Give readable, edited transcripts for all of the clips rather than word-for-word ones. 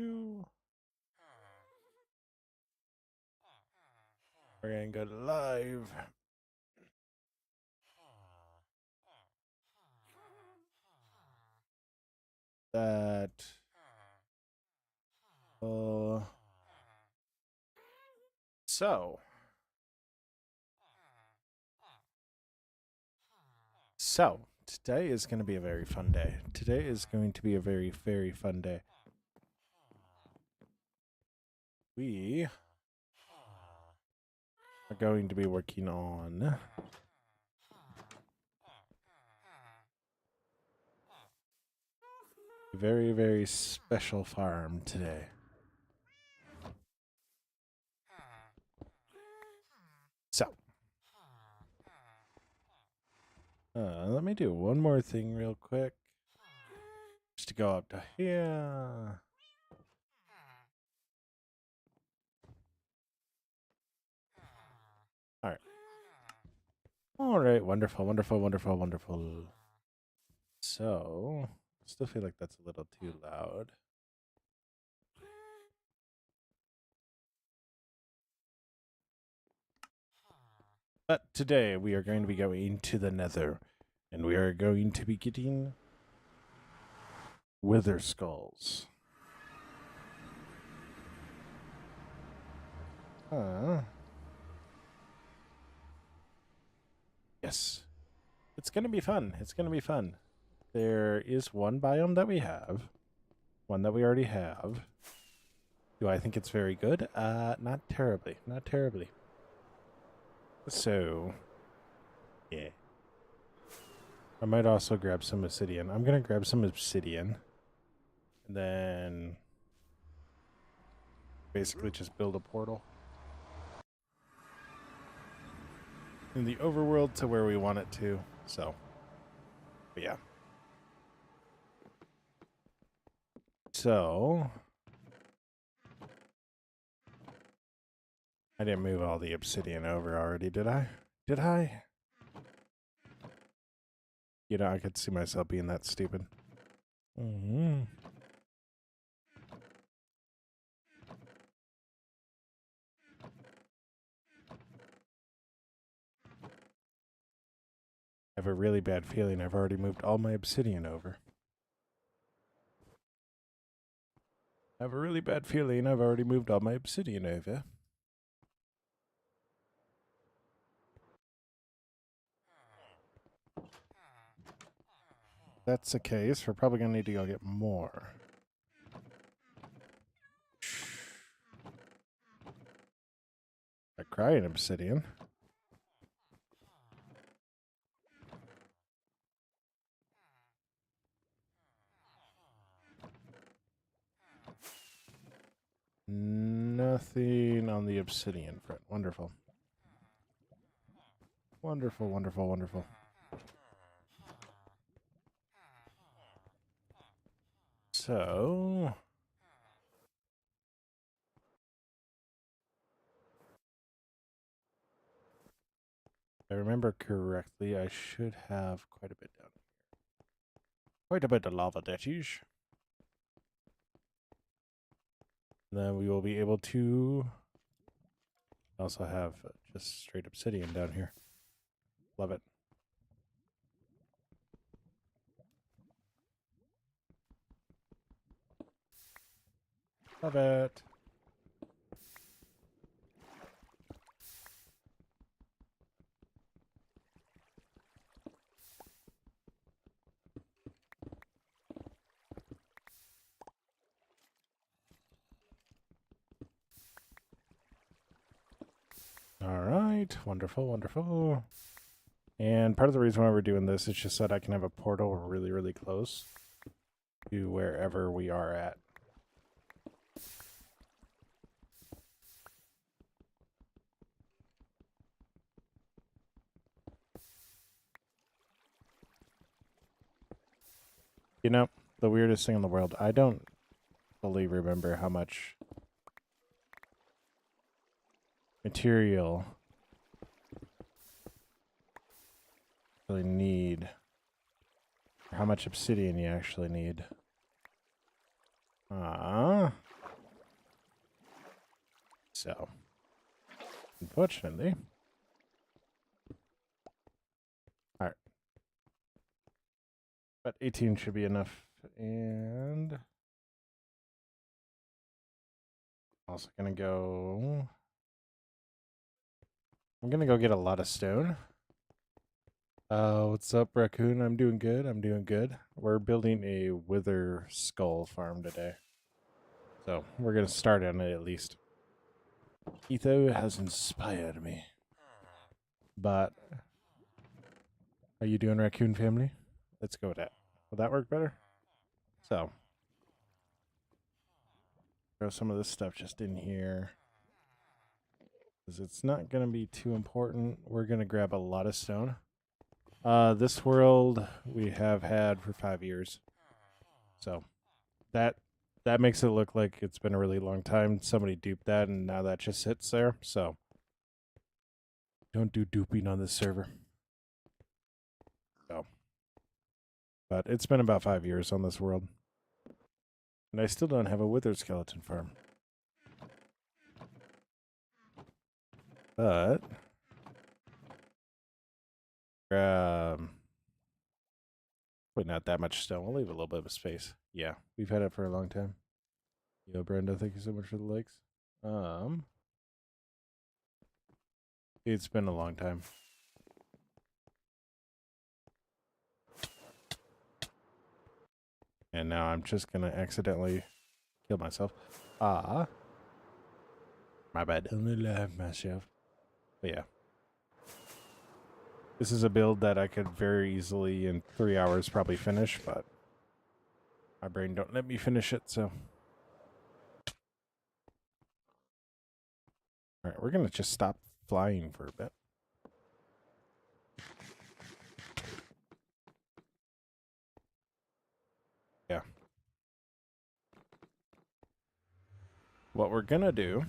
We're gonna go live. That. So today is going to be a very fun day. Today is going to be a very, very fun day. We are going to be working on a very, very special farm today. So, let me do one more thing real quick. Just to go up to here. All right. All right. Wonderful, wonderful, wonderful, wonderful. So, I still feel like that's a little too loud. But today we are going to be going to the Nether, and we are going to be getting Wither Skulls. Yes. It's going to be fun. It's going to be fun. There is one biome that we have. One that we already have. Do I think it's very good? Not terribly. Not terribly. So, yeah. I might also grab some obsidian. I'm going to grab some obsidian. And then basically just build a portal in the overworld to where we want it to. So, but yeah. So, I didn't move all the obsidian over already, did I? Did I? You know, I could see myself being that stupid. Mm-hmm. I have a really bad feeling I've already moved all my obsidian over. I have a really bad feeling I've already moved all my obsidian over. If that's the case, we're probably going to need to go get more. A crying obsidian. Nothing on the obsidian front. Wonderful. Wonderful, wonderful, wonderful. So, if I remember correctly, I should have quite a bit down here. Quite a bit of lava, that is. Then we will be able to also have just straight obsidian down here. Love it. Love it. All right. Wonderful, wonderful. And part of the reason why we're doing this is just so that I can have a portal really, really close to wherever we are at. You know, the weirdest thing in the world, I don't fully remember how much material you really need, or how much obsidian you actually need. So, unfortunately. Alright. But 18 should be enough. And also gonna go. I'm gonna go get a lot of stone. What's up, Raccoon? I'm doing good. I'm doing good. We're building a wither skull farm today. So we're gonna start on it at least. Etho has inspired me. But how you doing, Raccoon family? Let's go with that. Will that work better? So throw some of this stuff just in here. Because it's not gonna be too important. We're gonna grab a lot of stone. This world we have had for 5 years. So that makes it look like it's been a really long time. Somebody duped that and now that just sits there. So don't do duping on this server. So but it's been about 5 years on this world. And I still don't have a wither skeleton farm. But probably not that much stone. We'll leave a little bit of space. Yeah, we've had it for a long time. Yo, Brenda, thank you so much for the likes. It's been a long time. And now I'm just gonna accidentally kill myself. My bad. Only love myself. But yeah. This is a build that I could very easily in 3 hours probably finish, but my brain don't let me finish it, so. Alright, we're gonna just stop flying for a bit. Yeah. What we're gonna do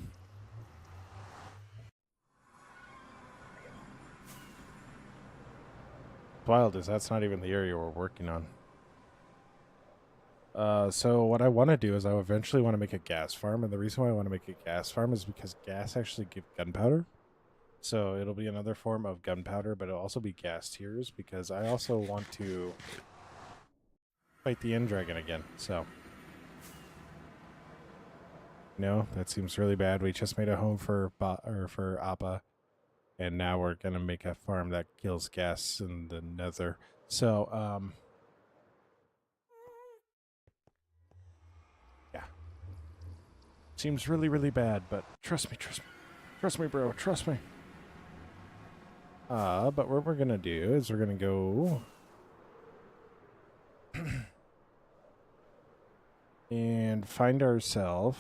wild is that's not even the area we're working on. So what I want to do is I eventually want to make a gas farm, and the reason why I want to make a gas farm is because gas actually gives gunpowder. So it'll be another form of gunpowder, but it'll also be gas tiers because I also want to fight the end dragon again. So no, that seems really bad. We just made a home for Appa, and now we're gonna make a farm that kills gas in the Nether. So yeah, seems really really bad, but trust me, bro, trust me. But what we're gonna do is we're gonna go and find ourselves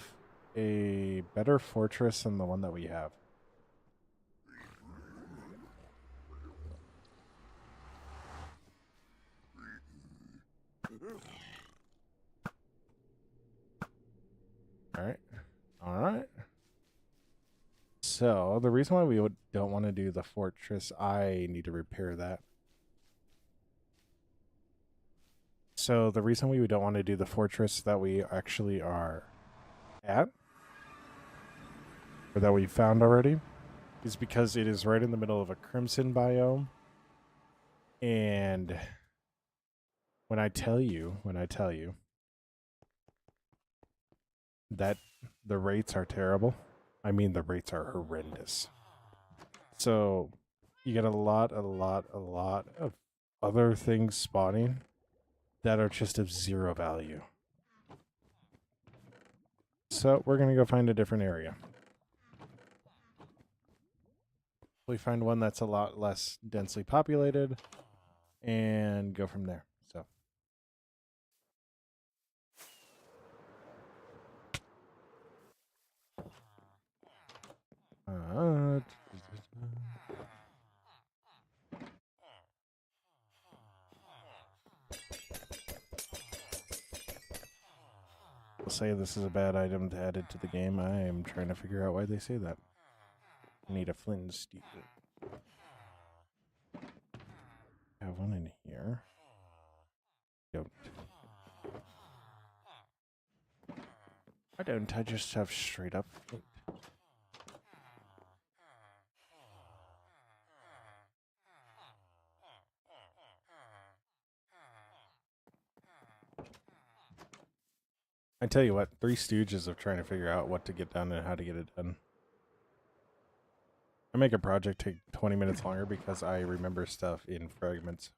a better fortress than the one that we have. All right. So the reason why we don't want to do the fortress, I need to repair that. So the reason we don't want to do the fortress that we actually are at, or that we found already, is because it is right in the middle of a crimson biome. And when I tell you that the rates are terrible, I mean the rates are horrendous. So you get a lot of other things spawning that are just of zero value. So we're going to go find a different area. We find one that's a lot less densely populated and go from there. So they'll say this is a bad item to add it to the game. I am trying to figure out why they say that. I need a flint and steel. Have one in here. Don't. Why don't I just have straight up flint? I tell you what, Three Stooges of trying to figure out what to get done and how to get it done. I make a project take 20 minutes longer because I remember stuff in fragments.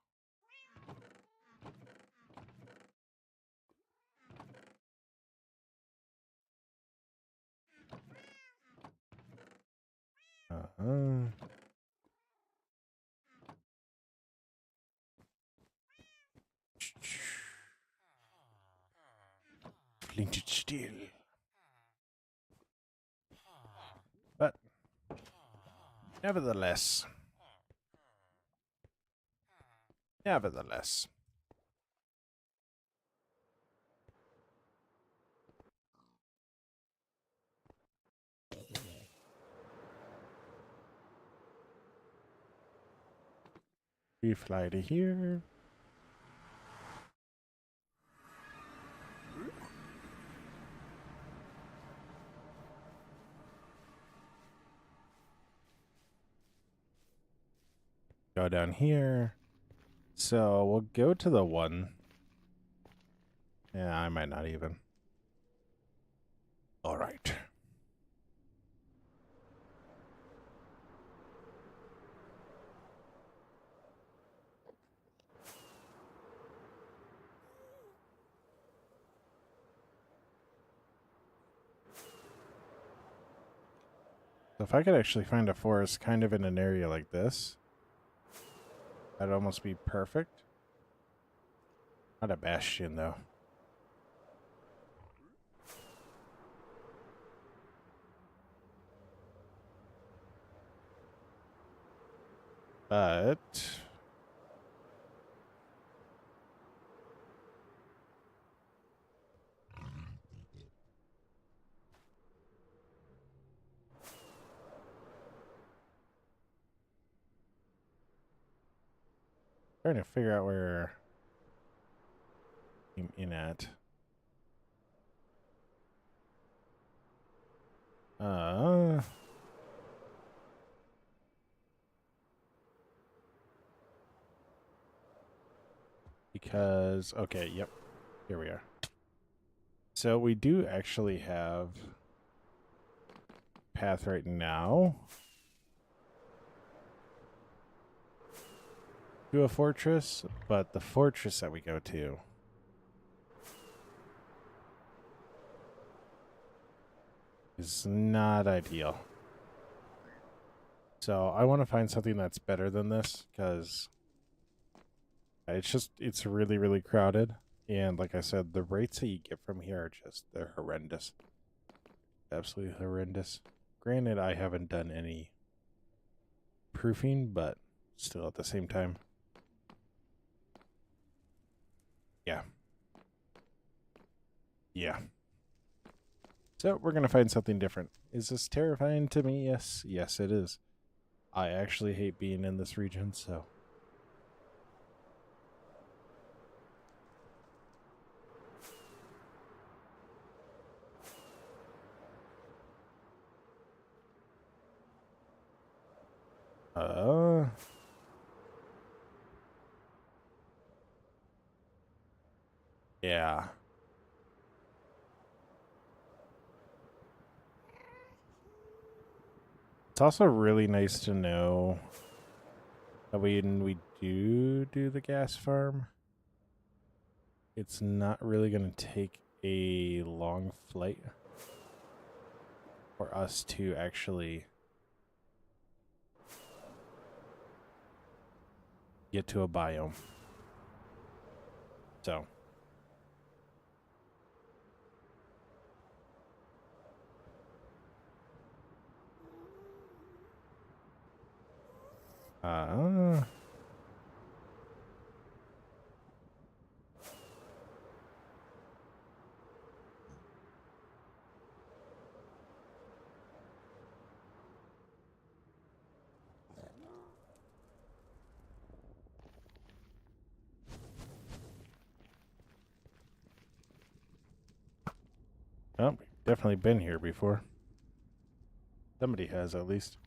Flinted steel. But nevertheless. We fly to here. Go down here. So we'll go to the one. Yeah, I might not even. All right. So if I could actually find a forest kind of in an area like this, that'd almost be perfect. Not a bastion, though. But trying to figure out where I'm in at. Because, okay, yep, here we are. So we do actually have path right now to a fortress, but the fortress that we go to is not ideal. So I want to find something that's better than this because it's really, really crowded. And like I said, the rates that you get from here are they're horrendous. Absolutely horrendous. Granted, I haven't done any proofing, but still at the same time. Yeah. Yeah. So we're going to find something different. Is this terrifying to me? Yes. Yes, it is. I actually hate being in this region, so. Yeah. It's also really nice to know that when we do the gas farm, it's not really going to take a long flight for us to actually get to a biome. So. Oh, we've definitely been here before. Somebody has, at least.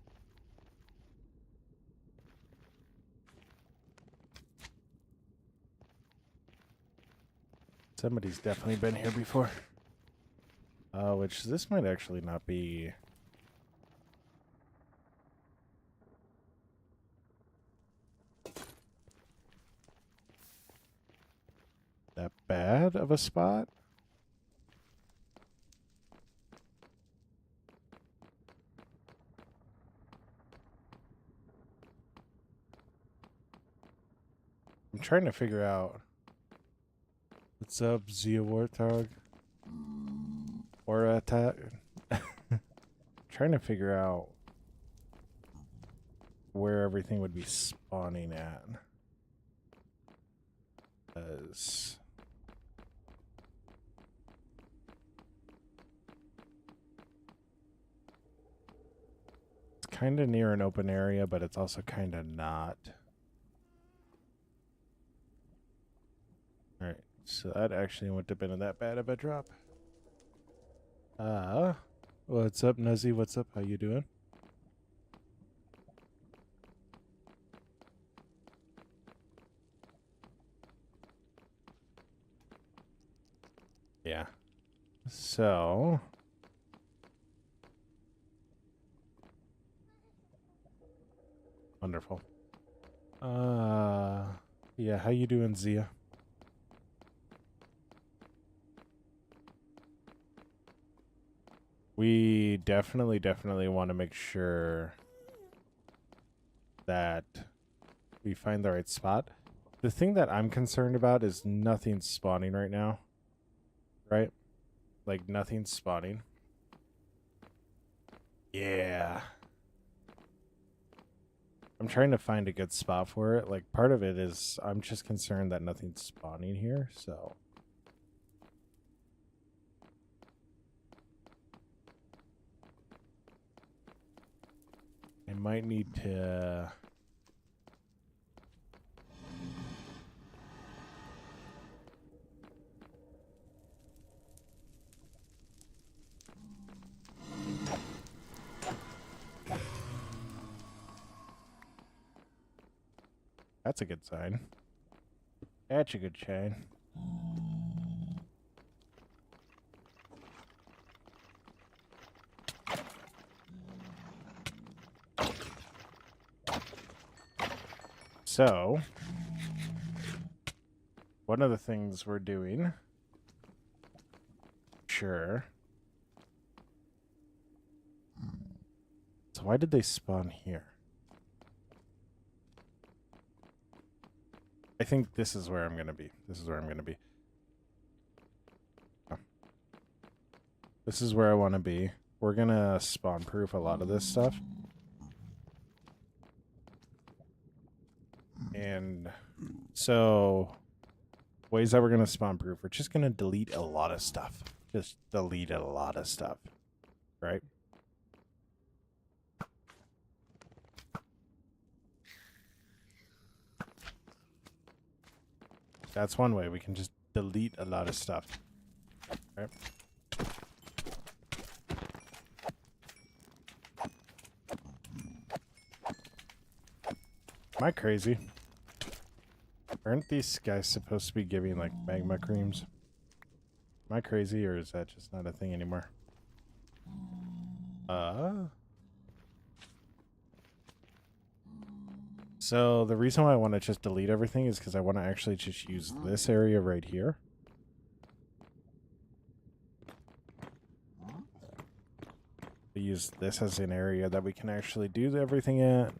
Somebody's definitely been here before. Which this might actually not be that bad of a spot. I'm trying to figure out. What's up, Zia Warthog? Or attack? Trying to figure out where everything would be spawning at. As it's kind of near an open area, but it's also kind of not. Alright, so that actually wouldn't have been that bad of a drop. What's up, Nuzzy? What's up? How you doing? Yeah. So wonderful. Yeah, how you doing, Zia? We definitely want to make sure that we find the right spot. The thing that I'm concerned about is nothing spawning right now. Right? Like, nothing's spawning. Yeah. I'm trying to find a good spot for it. Like, part of it is I'm just concerned that nothing's spawning here, so... I might need to... That's a good sign. That's a good sign. So, one of the things we're doing... Sure. So why did they spawn here? I think this is where I'm going to be. This is where I'm going to be. Oh. This is where I want to be. We're going to spawn proof a lot of this stuff. And so ways that we're going to spawn proof, we're just going to delete a lot of stuff. Just delete a lot of stuff. Right? That's one way. We can just delete a lot of stuff. Right? Am I crazy? Aren't these guys supposed to be giving, like, magma creams? Am I crazy, or is that just not a thing anymore? So the reason why I want to just delete everything is because I want to actually just use this area right here. Use this as an area that we can actually do everything at.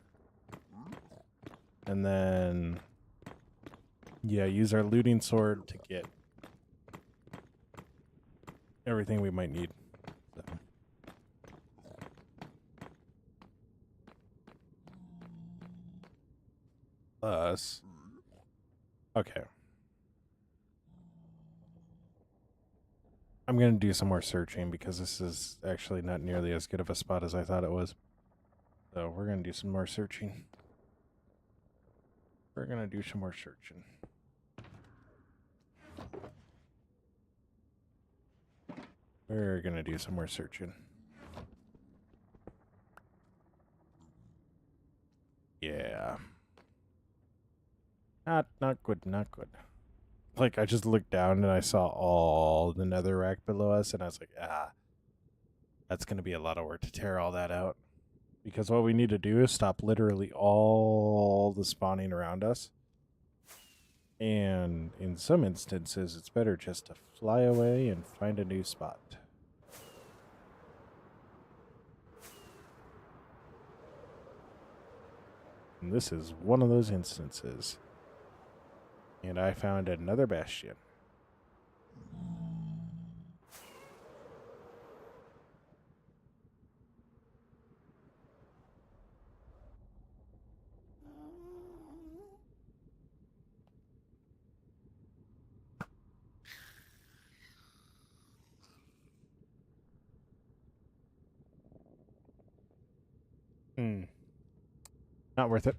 And then, yeah, use our looting sword to get everything we might need. So. Plus, okay. I'm going to do some more searching because this is actually not nearly as good of a spot as I thought it was. So we're going to do some more searching. We're going to do some more searching. We're going to do some more searching. Yeah. Not good, not good. Like, I just looked down and I saw all the netherrack below us, and I was like, ah, That's going to be a lot of work to tear all that out. Because what we need to do is stop literally all the spawning around us. And in some instances, it's better just to fly away and find a new spot. And this is one of those instances. And I found another bastion. Not worth it.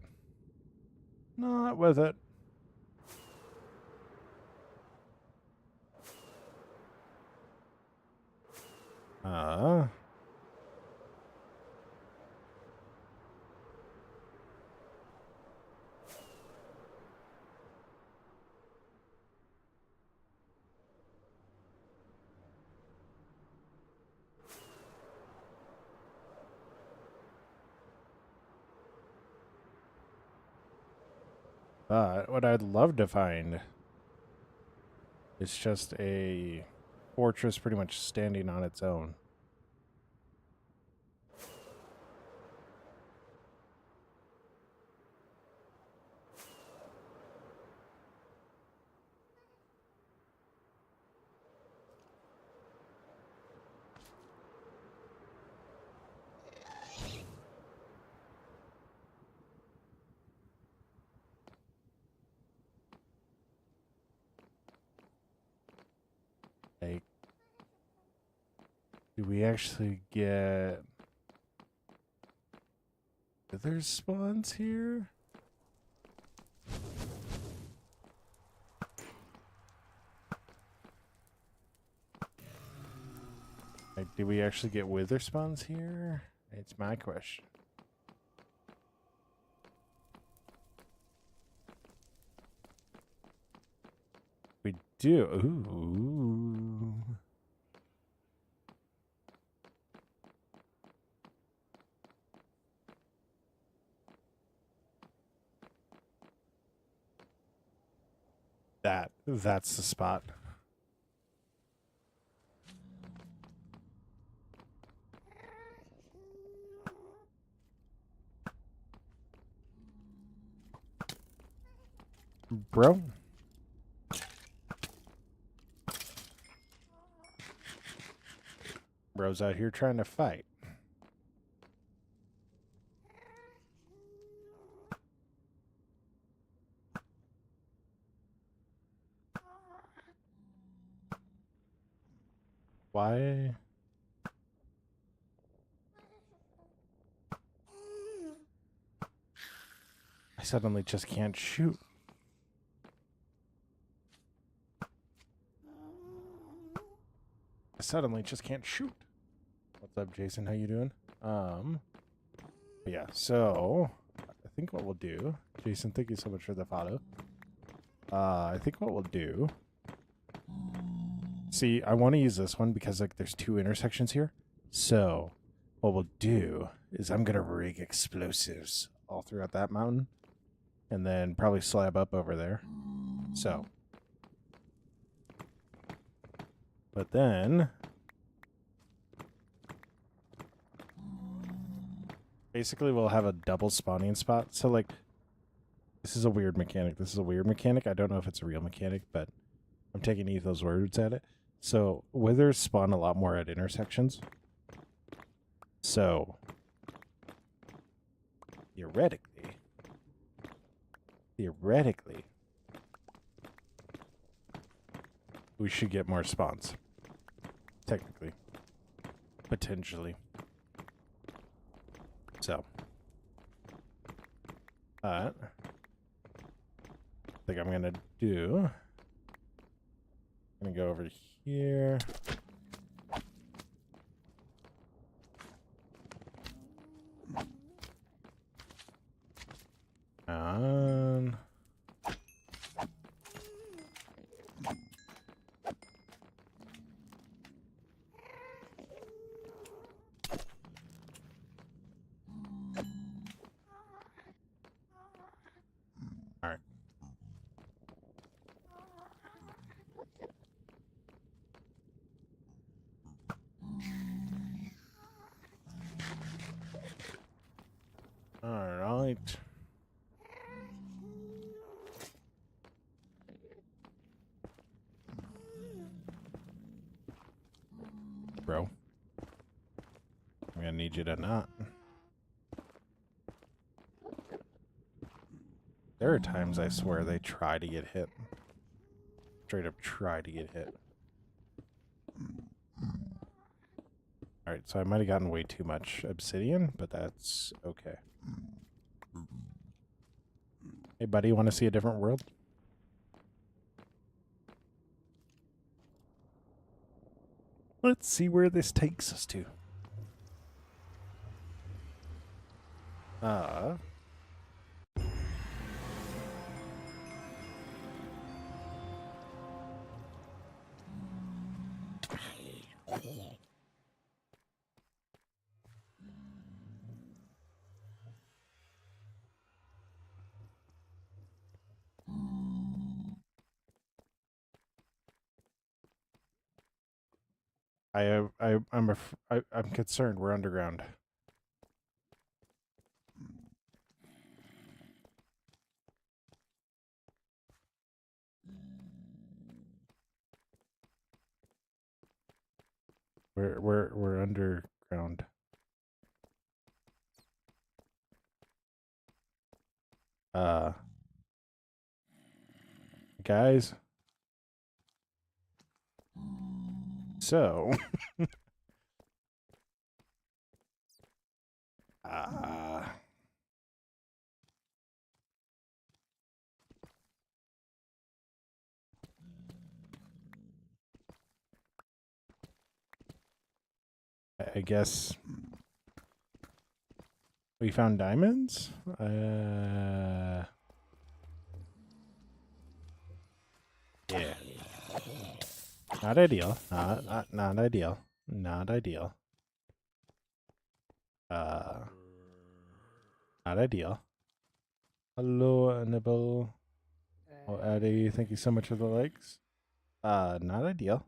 Not worth it. But what I'd love to find is just a fortress pretty much standing on its own. Like, do we actually get wither spawns here? Like, do we actually get wither spawns here? It's my question. We do. Ooh. That's the spot. Bro. Bro's out here trying to fight. Why? I suddenly just can't shoot. I suddenly just can't shoot. What's up, Jason? How you doing? Yeah, so I think what we'll do, Jason, thank you so much for the follow. I think what we'll do, see, I want to use this one because like there's two intersections here. So what we'll do is I'm gonna rig explosives all throughout that mountain, and then probably slab up over there. So, but then basically we'll have a double spawning spot. So like, this is a weird mechanic. I don't know if it's a real mechanic, but I'm taking Etho's words at it. So withers spawn a lot more at intersections. So theoretically, we should get more spawns. Technically. Potentially. So. I think I'm gonna do. I'm gonna go over here. On. Alright. Bro. I'm gonna need you to not. There are times I swear they try to get hit. Straight up try to get hit. Alright, so I might have gotten way too much obsidian, but that's okay. Hey buddy, want to see a different world? Let's see where this takes us to. I'm concerned. We're underground. We're underground. Guys. So I guess we found diamonds? Yeah. Not ideal. Not ideal. Not ideal. Not ideal. Hello, Annabelle. Oh, Addie, thank you so much for the likes. Not ideal.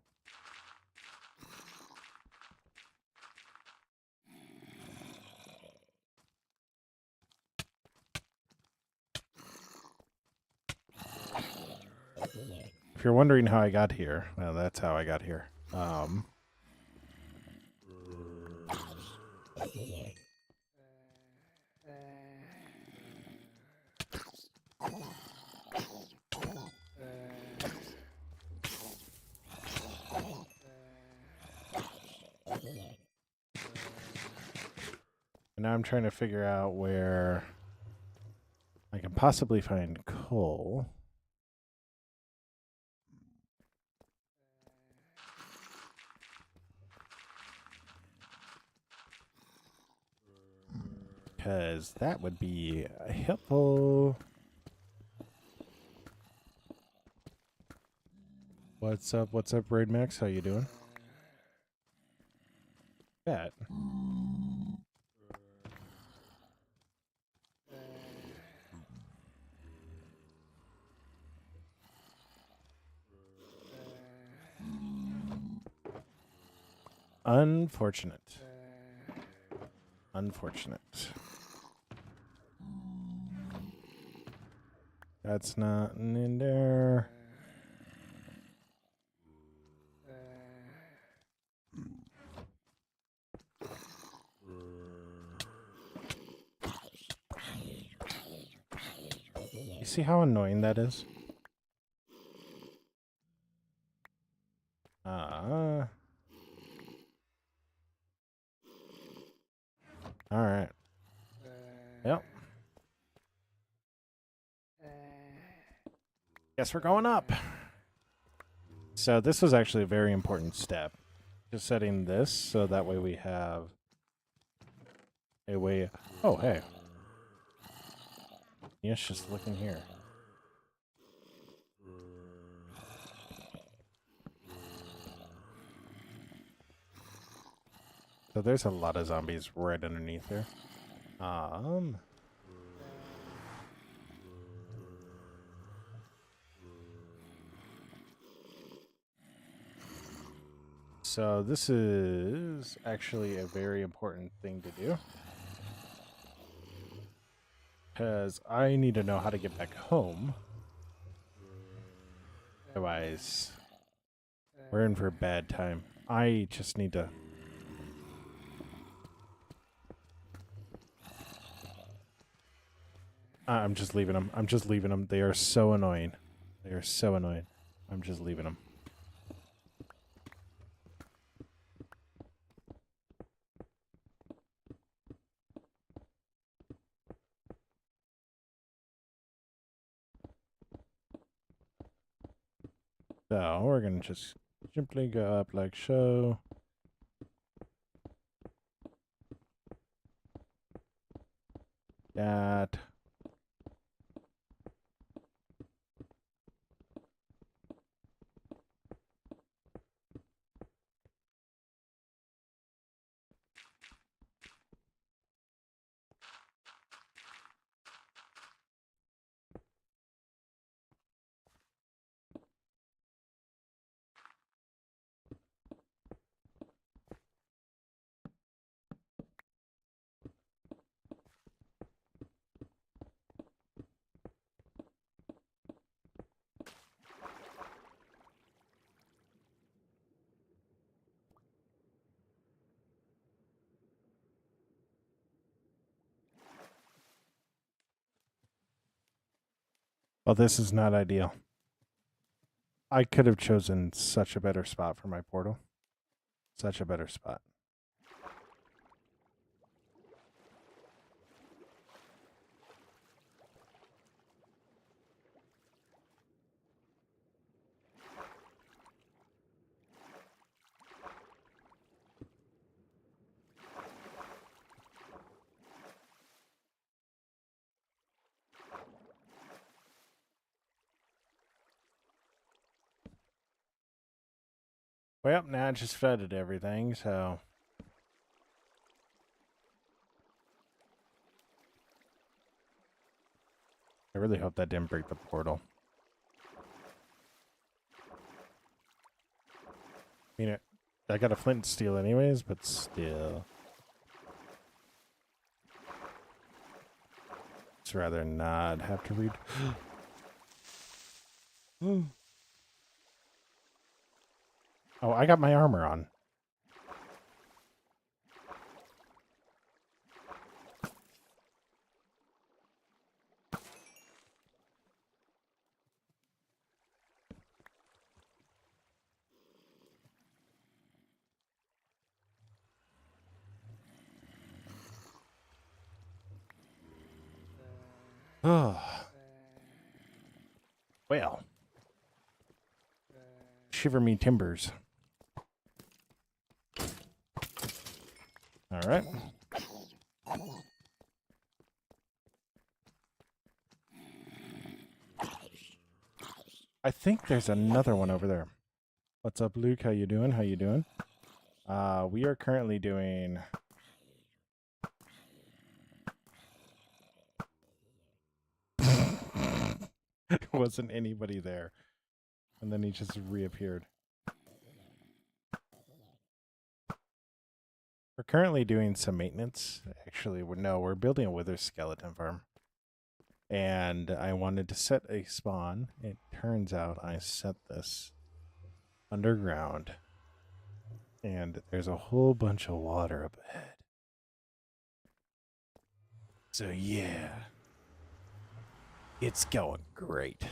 If you're wondering how I got here, well, that's how I got here. And now I'm trying to figure out where I can possibly find coal. Because that would be helpful. What's up? What's up, Raid Max? How you doing? Bet. Unfortunate. Unfortunate. That's not in there. You see how annoying that is? All right. Yep. Guess we're going up. So this was actually a very important step. Just setting this so that way we have a way. Oh, hey. Yes, just looking here. So there's a lot of zombies right underneath there. So this is actually a very important thing to do. Because I need to know how to get back home. Otherwise, we're in for a bad time. I just need to... I'm just leaving them. I'm just leaving them. They are so annoying. They are so annoying. I'm just leaving them. So we're going to just simply go up like so. That. Well, this is not ideal. I could have chosen such a better spot for my portal. Such a better spot. Well, now I just flooded everything, so... I really hope that didn't break the portal. I mean, I got a flint and steel anyways, but still. Just rather not have to read. Oh, I got my armor on. Oh. Well. Shiver me timbers. All right. I think there's another one over there. What's up, Luke? How you doing? How you doing? We are currently doing... Wasn't anybody there. And then he just reappeared. We're currently doing some maintenance. Actually, we're building a wither skeleton farm. And I wanted to set a spawn. It turns out I set this underground. And there's a whole bunch of water up ahead. So yeah. It's going great.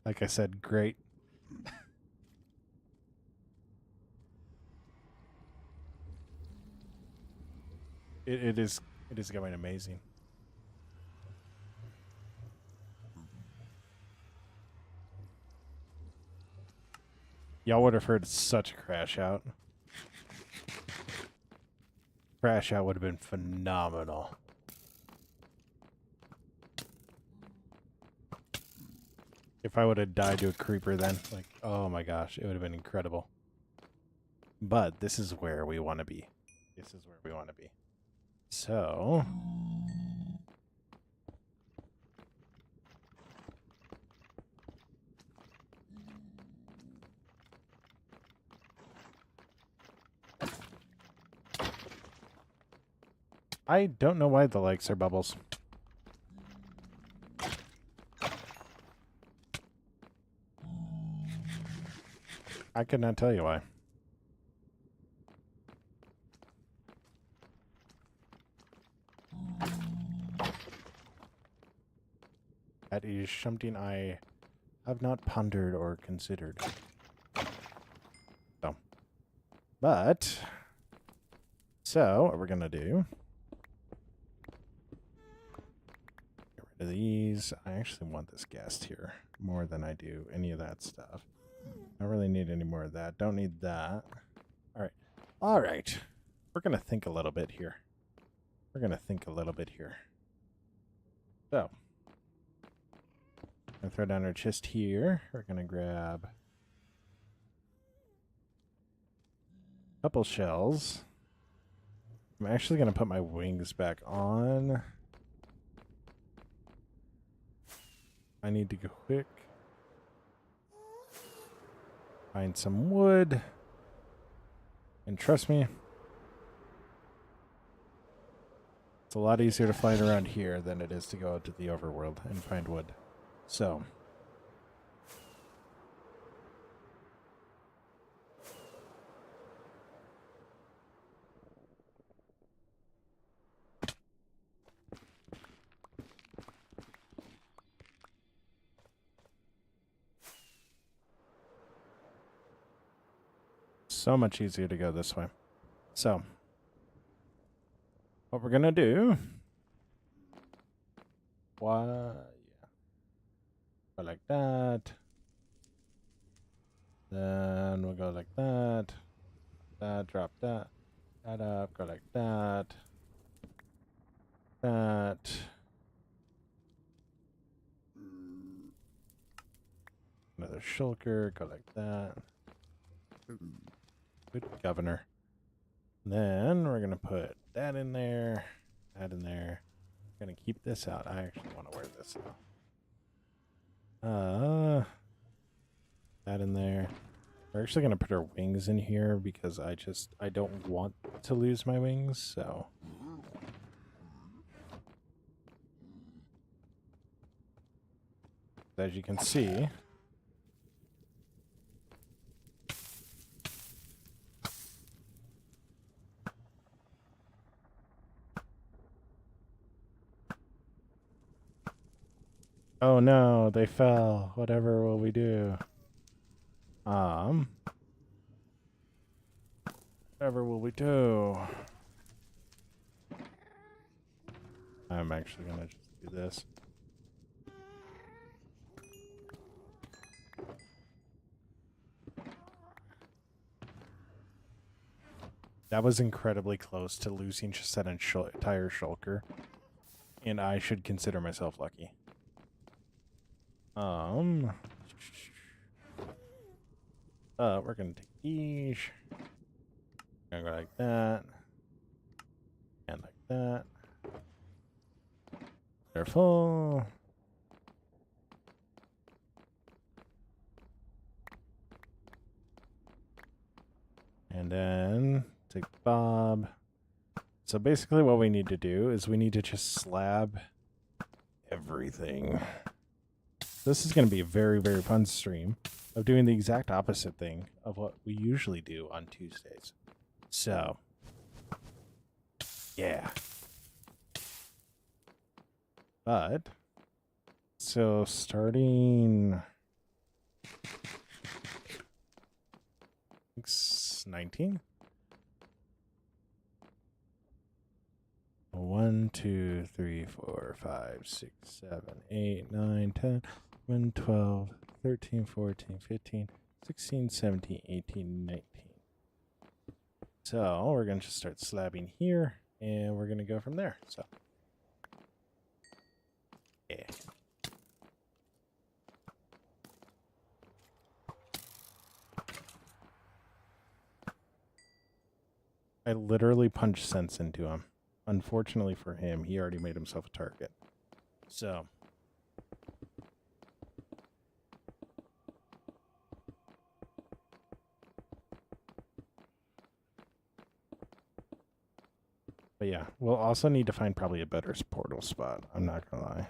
Like I said, great. It is going amazing. Y'all would have heard such a crash out. Crash out would have been phenomenal. If I would have died to a creeper then, like, oh my gosh, it would have been incredible. But this is where we want to be. This is where we want to be. So, I don't know why the legs are bubbles. I could not tell you why. That is something I have not pondered or considered. So what we're gonna do, get rid of these. I actually want this guest here more than I do any of that stuff. I don't really need any more of that. Don't need that. All right. We're gonna think a little bit here. So I'm gonna throw down our chest here. We're gonna grab a couple shells. I'm actually gonna put my wings back on. I need to go quick. Find some wood. And trust me, it's a lot easier to find around here than it is to go out to the overworld and find wood. So much easier to go this way. So what we're gonna do, go like that. Then we'll go like that. Drop that up, go like that. Another shulker, go like that. Good governor. Then we're gonna put that in there, that in there. I'm gonna keep this out. I actually want to wear this now. That in there. We're actually gonna put our wings in here because I don't want to lose my wings, so. As you can see, oh no, they fell. Whatever will we do? Whatever will we do? I'm actually gonna just do this. That was incredibly close to losing just that entire shulker, and I should consider myself lucky. We're gonna take these. Gonna go like that. And like that. They're full. And then take Bob. So basically what we need to do is we need to just slab everything. This is going to be a very, very fun stream of doing the exact opposite thing of what we usually do on Tuesdays. So, yeah. But, so starting 19? 1, 2, 3, 4, 5, 6, 7, 8, 9, 10, 11, 12, 13, 14, 15, 16, 17, 18, 19. So we're going to just start slabbing here, and we're going to go from there. So, yeah. I literally punched sense into him. Unfortunately for him, he already made himself a target. So. But yeah, we'll also need to find probably a better portal spot. I'm not gonna lie.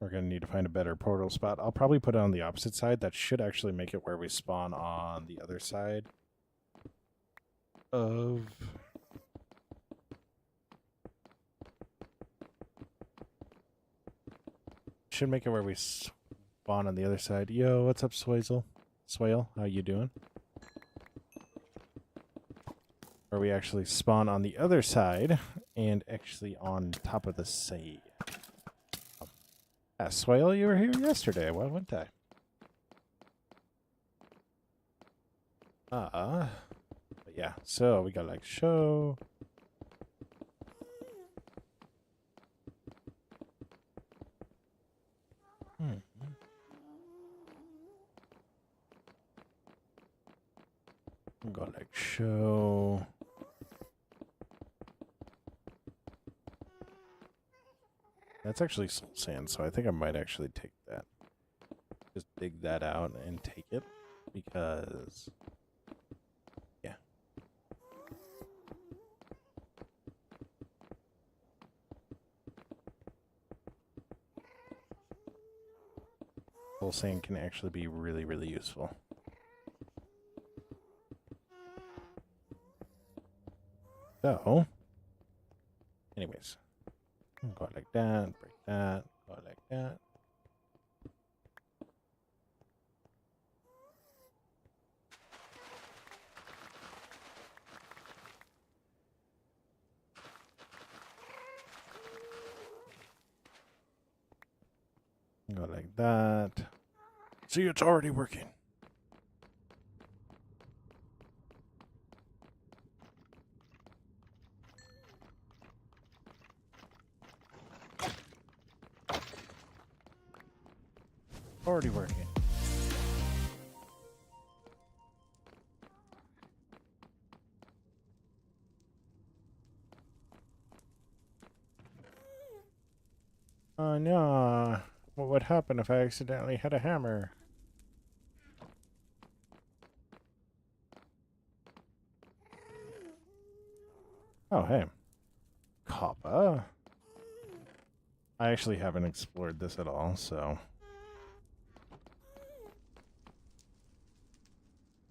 We're gonna need to find a better portal spot. I'll probably put it on the opposite side. That should actually make it where we spawn on the other side of... Should make it where we spawn on the other side. Yo, what's up, Swazel? Swale, how you doing? Where we actually spawn on the other side and actually on top of the sea. Yeah, Swale, you were here yesterday. Why wouldn't I? But yeah, so we got like show. Got like show. That's actually soul sand, so I think I might actually take that. Just dig that out and take it because, yeah. Soul sand can actually be really, really useful. So, anyways, go like that, break that, go like that. Go like that. See, it's already working. Already working. Oh no. What would happen if I accidentally had a hammer? Oh, hey. Copper. I actually haven't explored this at all, so...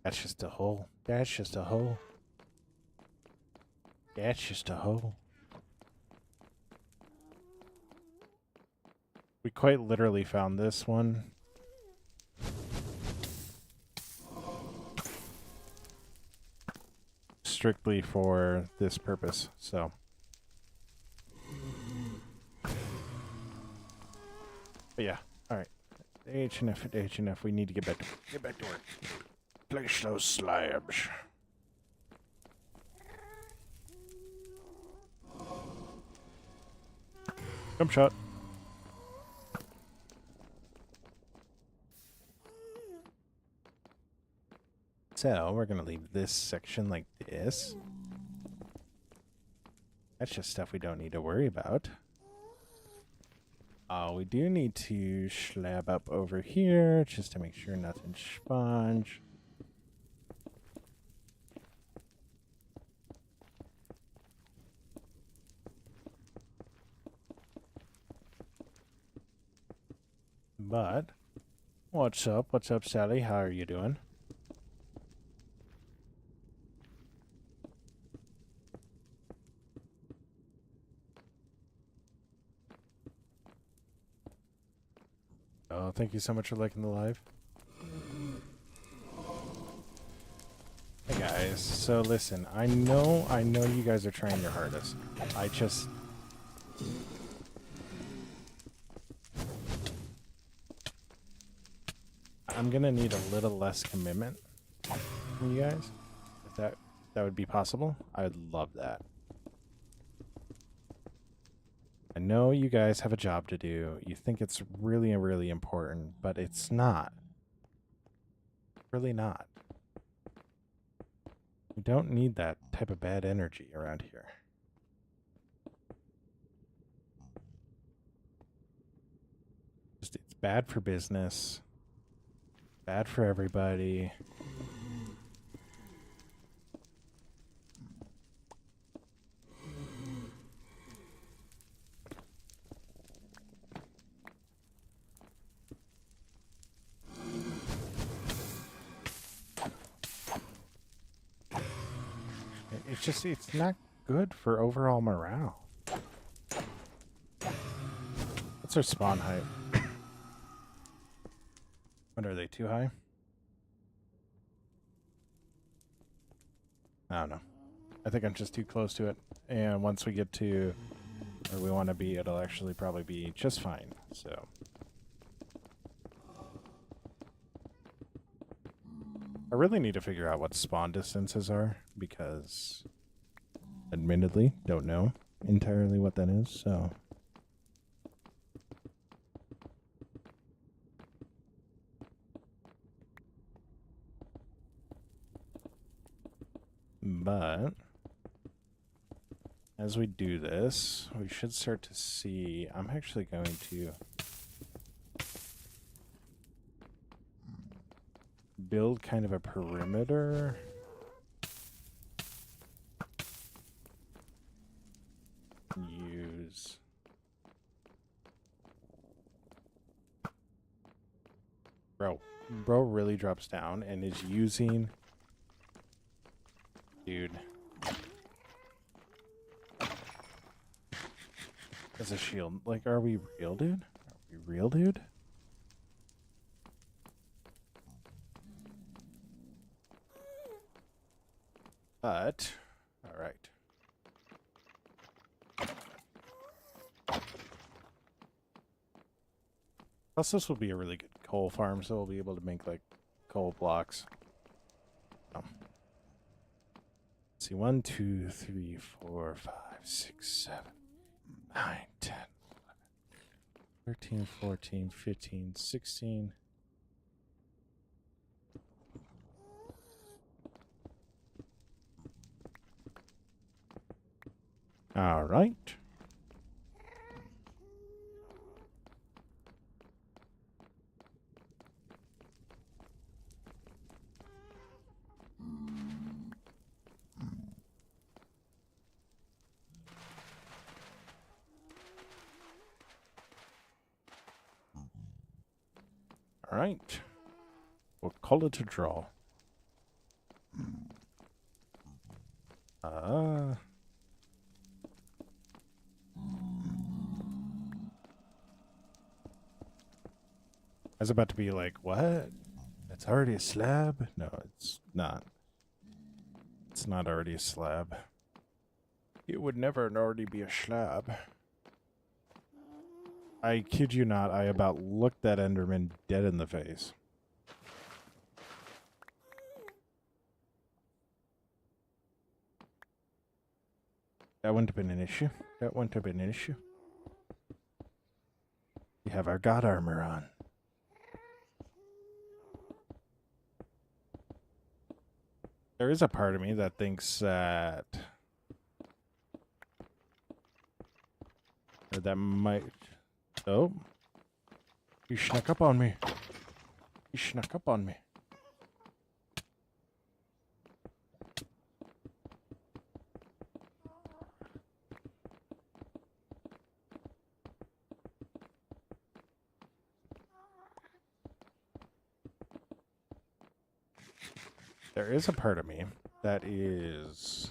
That's just a hole. That's just a hole. That's just a hole. We quite literally found this one. Strictly for this purpose, so... But yeah, alright. HNF, we need to get back to work. Place those slabs. Jump shot. So, we're gonna leave this section like this. That's just stuff we don't need to worry about. We do need to slab up over here just to make sure nothing's sponge. But, what's up? What's up, Sally? How are you doing? Oh, thank you so much for liking the live. Hey guys, so listen, I know you guys are trying your hardest. I'm gonna need a little less commitment from you guys. If that would be possible, I would love that. I know you guys have a job to do. You think it's really, really important, but it's not. Really not. We don't need that type of bad energy around here. Just, it's bad for business. Bad for everybody. it's not good for overall morale. What's our spawn height? What are they, too high? I don't know. I think I'm just too close to it. And once we get to where we want to be, it'll actually probably be just fine. So I really need to figure out what spawn distances are, because admittedly don't know entirely what that is. So but as we do this, we should start to see. I'm actually going to build kind of a perimeter. Use bro really drops down and is using, dude, as a shield. Like, are we real, dude? Are we real, dude? But all right. Plus, this will be a really good coal farm, so we'll be able to make, like, coal blocks. Oh. Let's see, 1, 2, 3, 4, 5, 6, 7, 9, 10, 11, 13, 14, 15, 16. All right. All right. We'll call it a draw. I was about to be like, what? It's already a slab? No, it's not. It's not already a slab. It would never already be a slab. I kid you not, I about looked that Enderman dead in the face. That wouldn't have been an issue. That wouldn't have been an issue. We have our god armor on. There is a part of me that thinks that that might... Oh. You snuck up on me. You snuck up on me. There is a part of me that is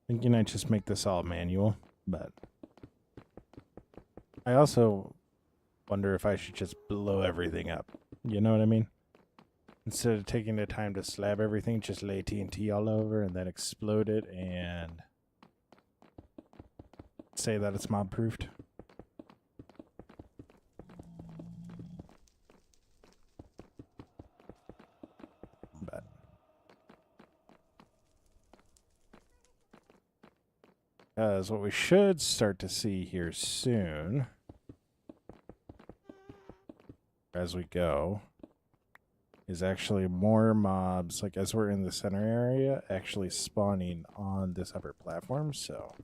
thinking I just make this all manual, but I also wonder if I should just blow everything up. You know what I mean? Instead of taking the time to slab everything, just lay TNT all over and then explode it and say that it's mob-proofed. But as what we should start to see here soon, as we go, is actually more mobs, like as we're in the center area, actually spawning on this upper platform, so...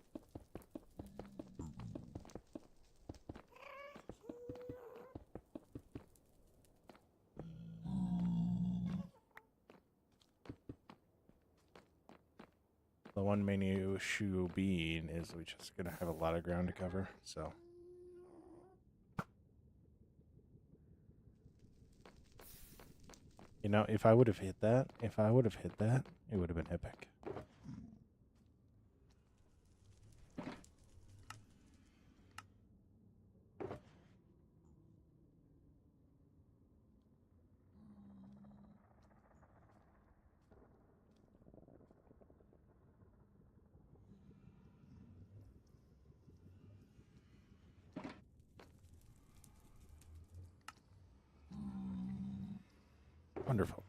The one main issue being is we're just going to have a lot of ground to cover, so... You know, if I would have hit that, it would have been epic. Wonderful.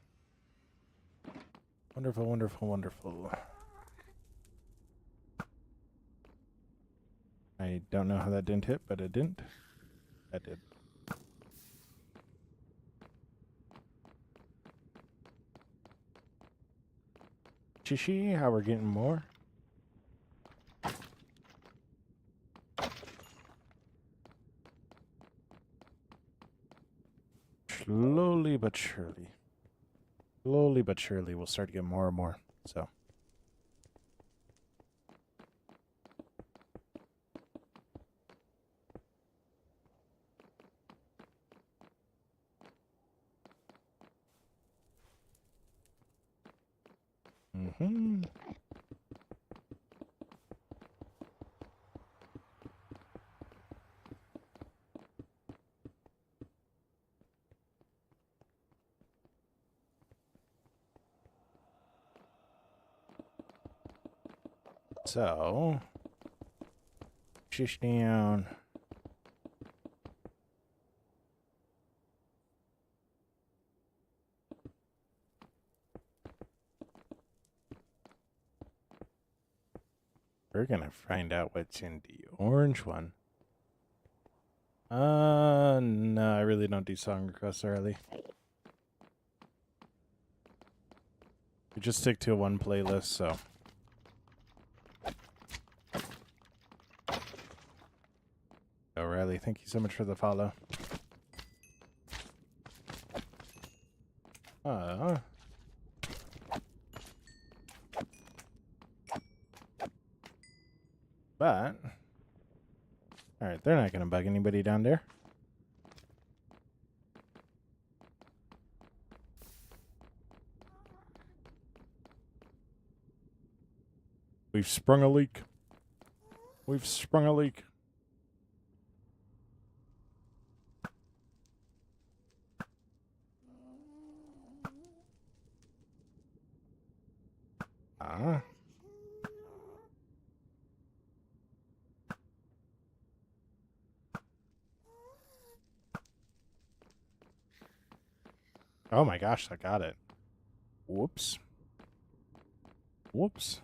Wonderful, wonderful, wonderful. I don't know how that didn't hit, but it didn't. That did. Chishi, how we're getting more? Slowly but surely. Slowly but surely we'll start to get more and more. So. Mm-hmm. So, shish down. We're gonna find out what's in the orange one. No, I really don't do song requests early. We just stick to one playlist, so. O'Reilly, thank you so much for the follow. But, alright, they're not gonna bug anybody down there. We've sprung a leak. We've sprung a leak. Oh my gosh, I got it. Whoops. Whoops.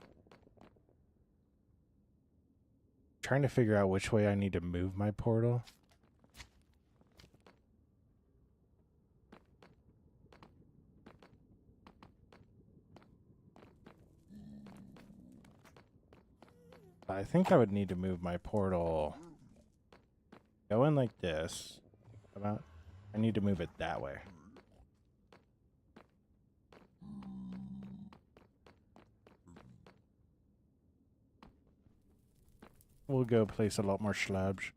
Trying to figure out which way I need to move my portal. I think I would need to move my portal. Go in like this. About. I need to move it that way. We'll go place a lot more slabs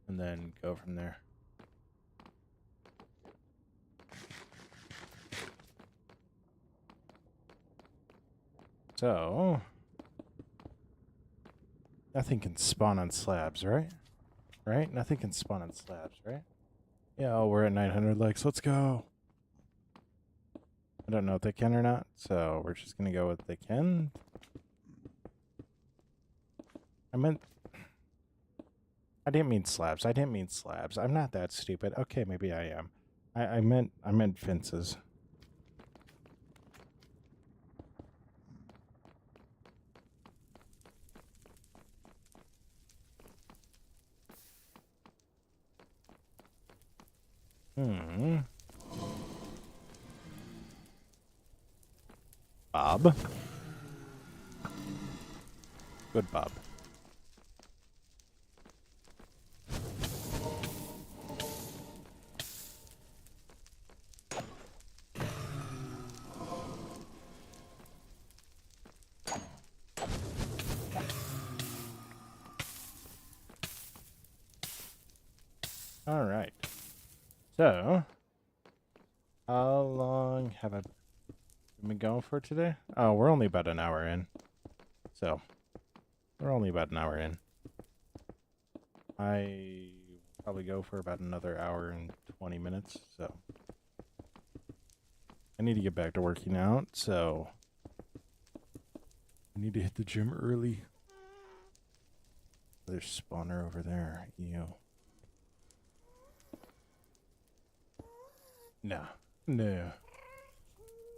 and then go from there. So, nothing can spawn on slabs, right? Right? Nothing can spawn on slabs, right? Yeah, oh, we're at 900 likes. Let's go. I don't know if they can or not, so we're just going to go with they can. I didn't mean slabs. I didn't mean slabs. I'm not that stupid. Okay, maybe I am. I meant fences. Bob. Good Bob. All right. So, How long have I been going for today? Oh, we're only about an hour in. So, we're only about an hour in. I probably go for about another hour and 20 minutes, so. I need to get back to working out, so. I need to hit the gym early. There's spawner over there. Ew. No. No.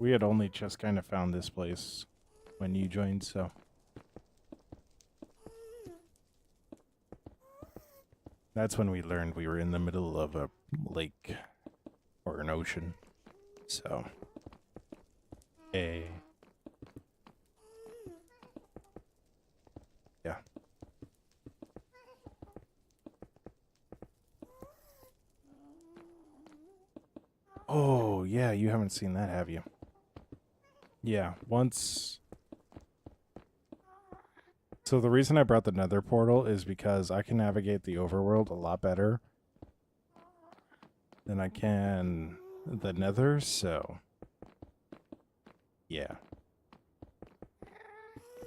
We had only just kind of found this place when you joined, so. That's when we learned we were in the middle of a lake or an ocean. So. Yeah. Oh, yeah, you haven't seen that, have you? Yeah, once. So the reason I brought the Nether portal is because I can navigate the overworld a lot better than I can the Nether, so yeah.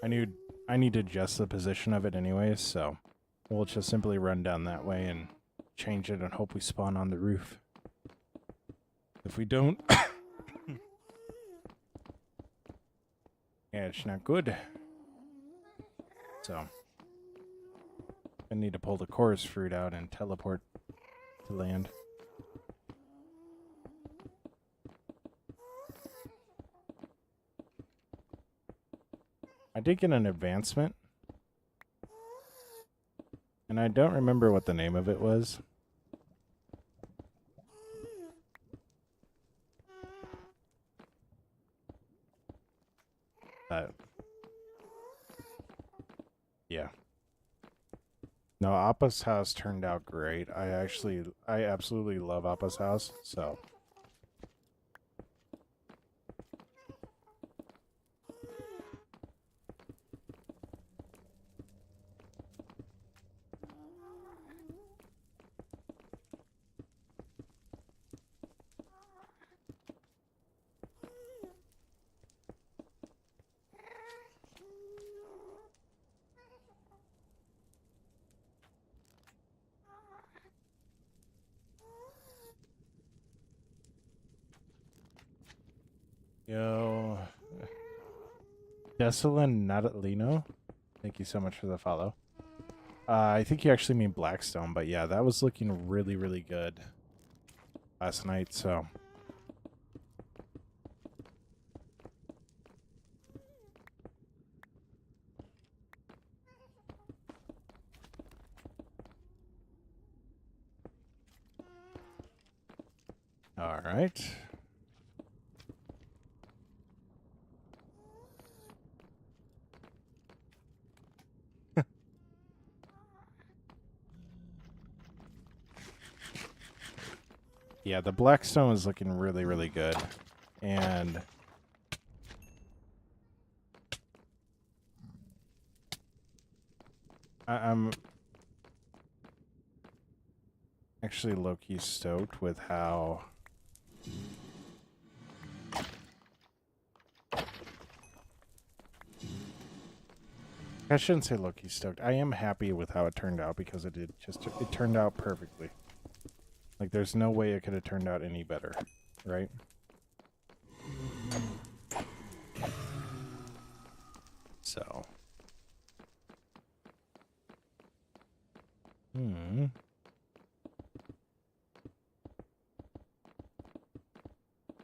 I need to adjust the position of it anyways, so we'll just simply run down that way and change it and hope we spawn on the roof. If we don't, yeah, it's not good. So I need to pull the chorus fruit out and teleport to land. I did get an advancement, and I don't remember what the name of it was. Yeah. No, Appa's house turned out great. I absolutely love Appa's house, so. Yo. Desolin Natalino, thank you so much for the follow. I think you actually mean Blackstone, but yeah, that was looking really, really good last night, so. All right. Yeah, the Blackstone is looking really, really good. And I'm actually low-key stoked with how I shouldn't say low-key stoked. I am happy with how it turned out because it turned out perfectly. Like there's no way it could have turned out any better, right? So.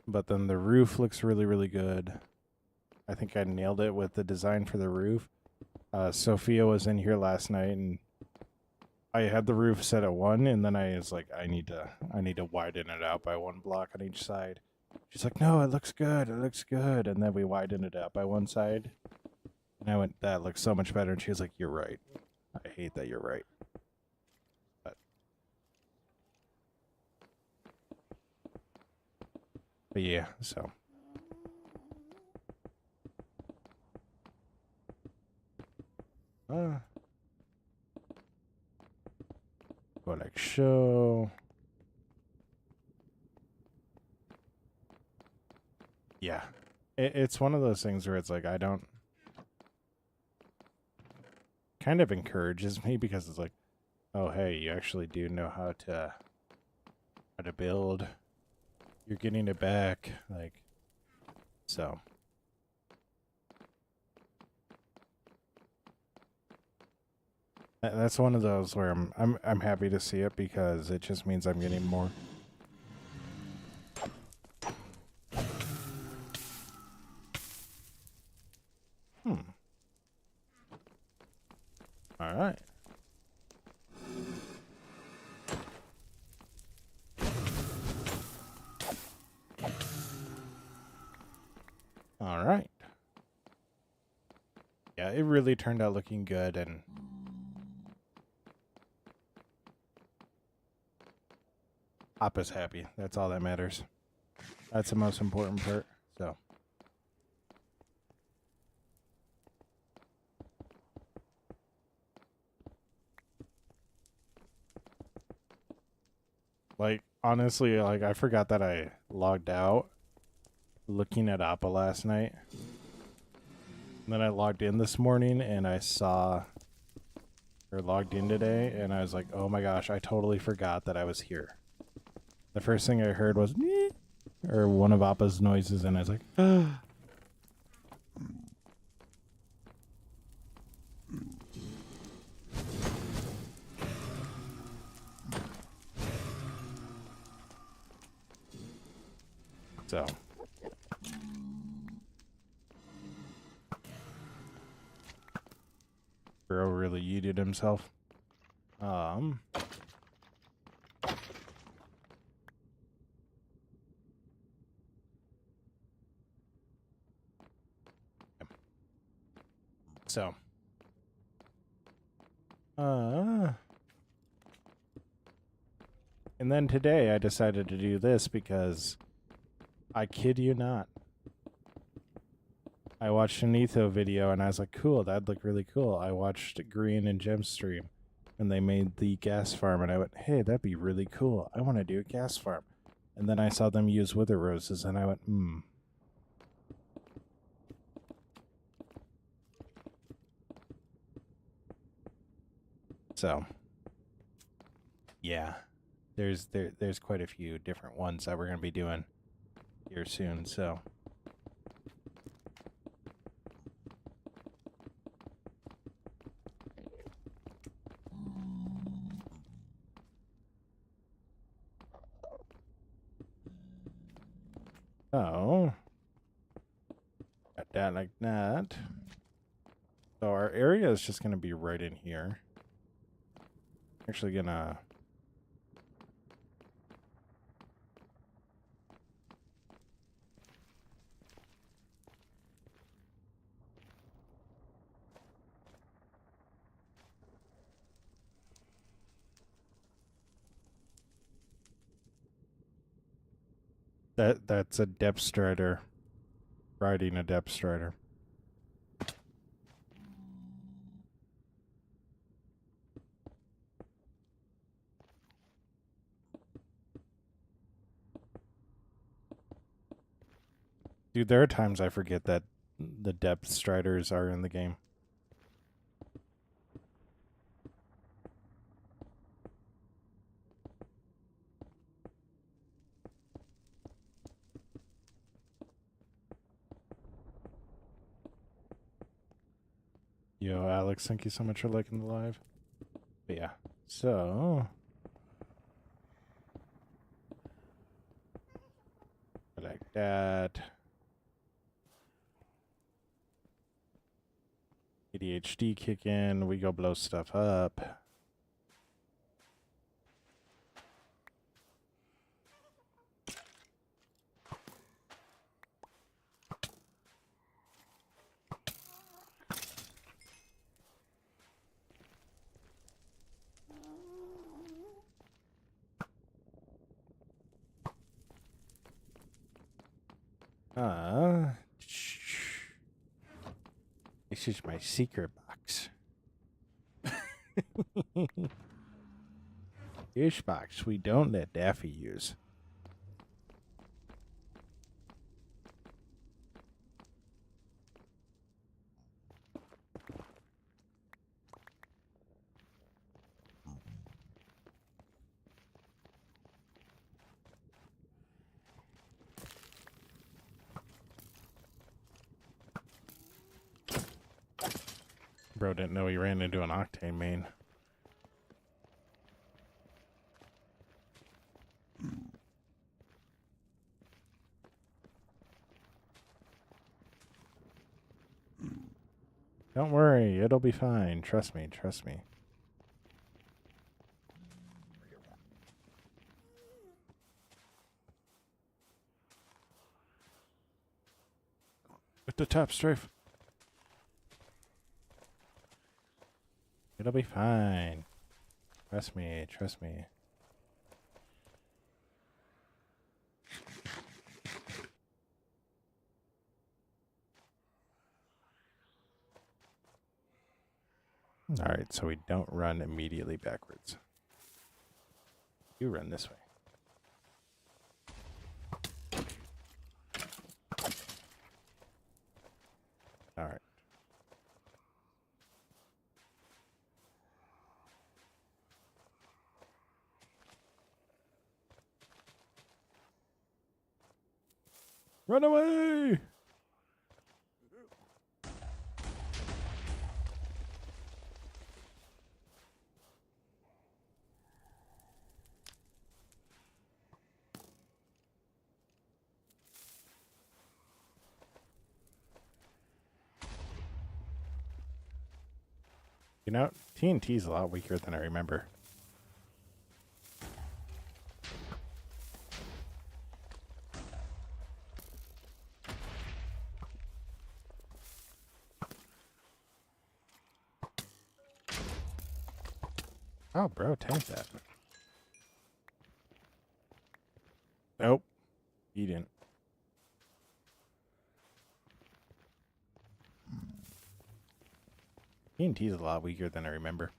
But then the roof looks really, really good. I think I nailed it with the design for the roof. Sophia was in here last night, and I had the roof set at 1, and then I was like, I need to widen it out by 1 block on each side. She's like, no, it looks good, and then we widened it out by 1 side, and I went, that looks so much better, and she was like, you're right. I hate that you're right. But yeah, so. Go like show. yeah, it's one of those things where it's like I don't kind of encourages me because it's like, oh hey, you actually do know how to build. You're getting it back, like so. That's one of those where I'm happy to see it because it just means I'm getting more. All right. All right. Yeah, it really turned out looking good, and Appa's happy. That's all that matters. That's the most important part. So. Like, honestly, like, I forgot that I logged out looking at Appa last night. And then I logged in this morning and I saw, or logged in today, and I was like, oh my gosh, I totally forgot that I was here. The first thing I heard was, nee, or one of Appa's noises, and I was like, so. Bro really yeeted himself. So. And then today I decided to do this because I kid you not. I watched an Etho video and I was like, cool, that'd look really cool. I watched Green and Gem stream and they made the gas farm and I went, hey, that'd be really cool. I want to do a gas farm. And then I saw them use wither roses and I went, So, yeah, there's quite a few different ones that we're going to be doing here soon, so. Oh, got that like that. So our area is just going to be right in here. Actually gonna that's a depth strider riding a depth strider. Dude, there are times I forget that the depth striders are in the game. Yo, Alex, thank you so much for liking the live. But yeah, so like that. ADHD kick in, we go blow stuff up. This is my secret box. This box we don't let Daffy use. Bro didn't know he ran into an Octane main. Don't worry, it'll be fine. Trust me, trust me. With the top strafe. It'll be fine. Trust me, trust me. Alright, so we don't run immediately backwards. You run this way. Alright. Run away! You know, TNT's a lot weaker than I remember. Oh, bro, tank that. Nope. He didn't. TNT's a lot weaker than I remember.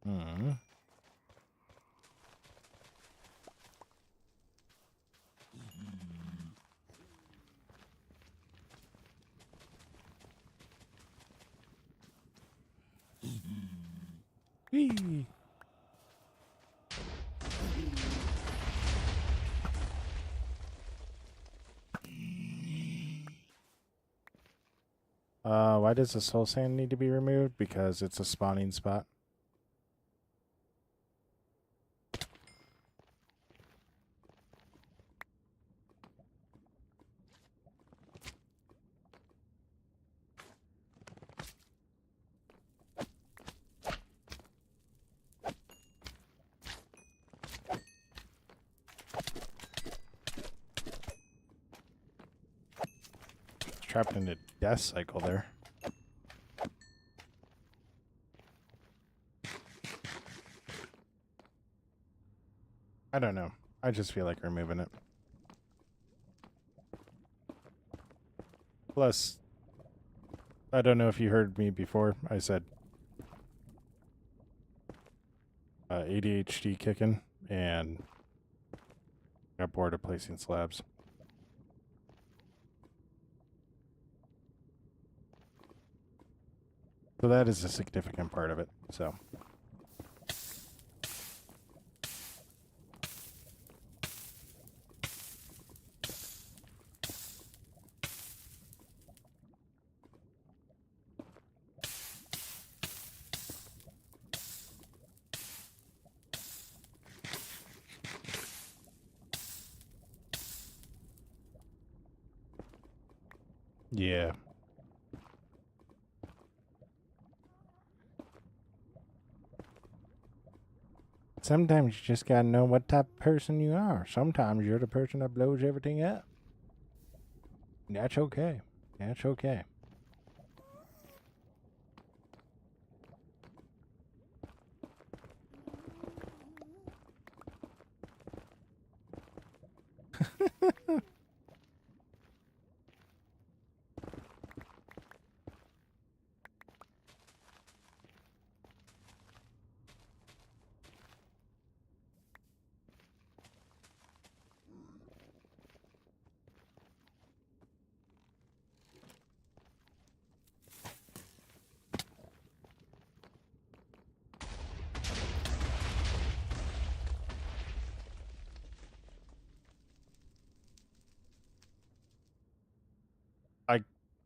Hmm. Whee! Why does the soul sand need to be removed? Because it's a spawning spot. Trapped in a death cycle there. I don't know. I just feel like removing it. Plus, I don't know if you heard me before. I said ADHD kicking and got bored of placing slabs. So that is a significant part of it. So. Yeah. Sometimes you just gotta know what type of person you are. Sometimes you're the person that blows everything up. That's okay. That's okay.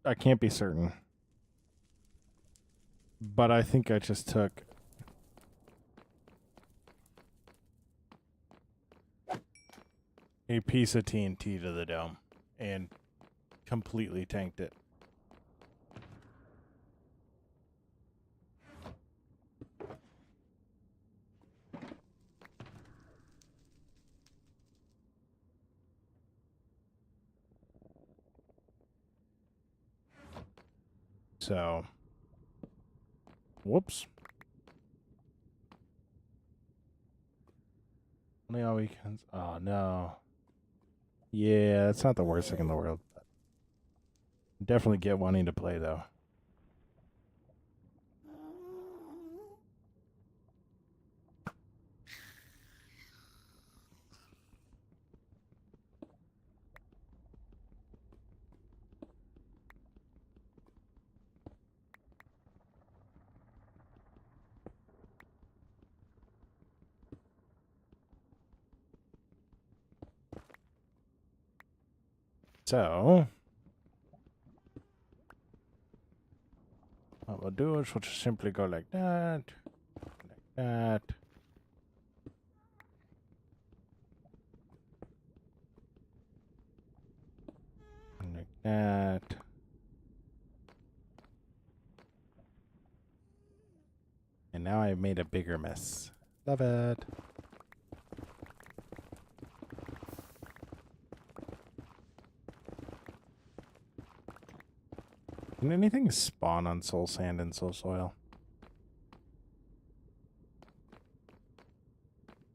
I can't be certain. But I think I just took a piece of TNT to the dome and completely tanked it. So, whoops. Only all weekends. Oh, no. Yeah, it's not the worst thing in the world. Definitely get wanting to play, though. So, what we'll do is we'll just simply go like that, like that. And now I've made a bigger mess. Love it. Can anything spawn on soul sand and soul soil?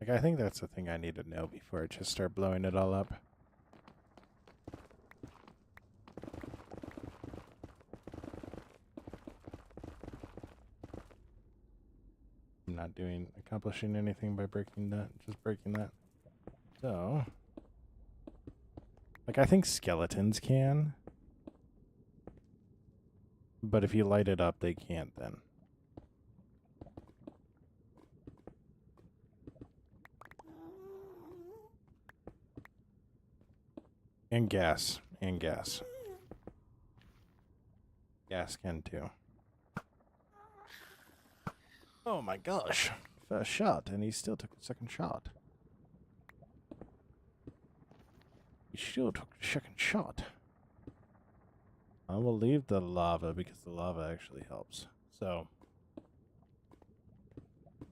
Like, I think that's the thing I need to know before I just start blowing it all up. I'm not accomplishing anything by breaking that, just breaking that. So, like, I think skeletons can. But if you light it up, they can't then. And gas. And gas. Gas can too. Oh my gosh. First shot, and he still took the second shot. He still took the second shot. I will leave the lava because the lava actually helps. So,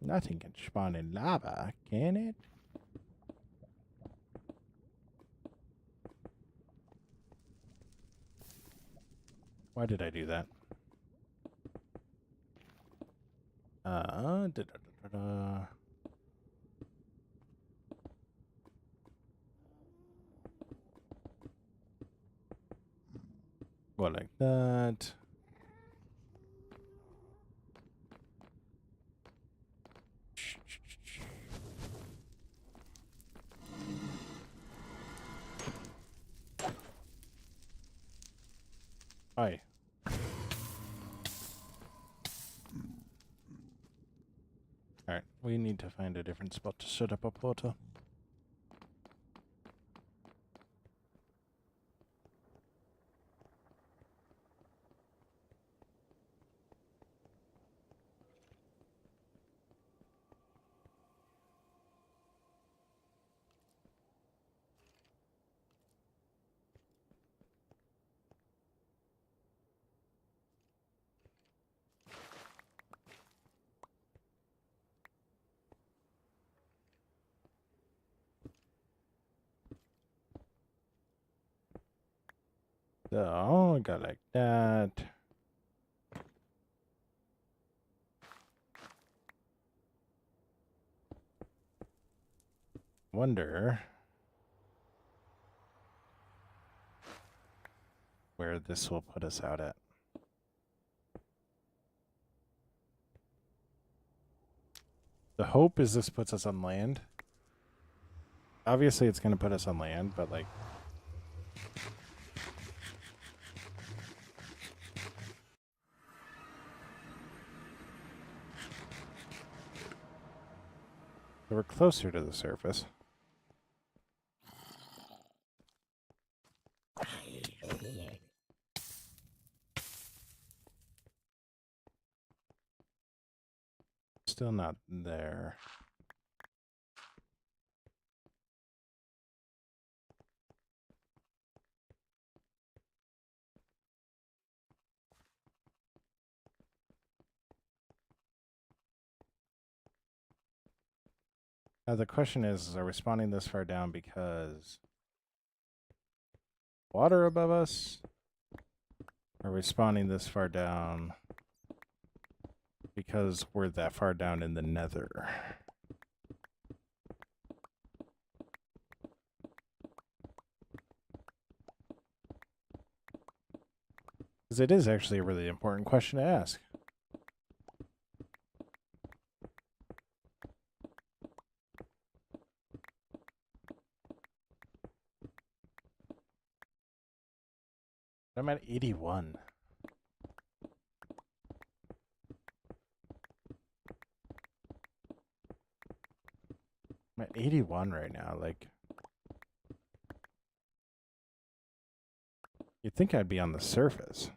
nothing can spawn in lava, can it? Why did I do that? Go like that. Hi. Alright, we need to find a different spot to set up a portal. So, go like that. Wonder where this will put us out at. The hope is this puts us on land. Obviously, it's going to put us on land, but like... So we're closer to the surface. still not there. Now the question is, are we spawning this far down because water above us? Are we spawning this far down because we're that far down in the nether? Because it is actually a really important question to ask. I'm at 81. I'm at 81 right now. Like, you'd think I'd be on the surface.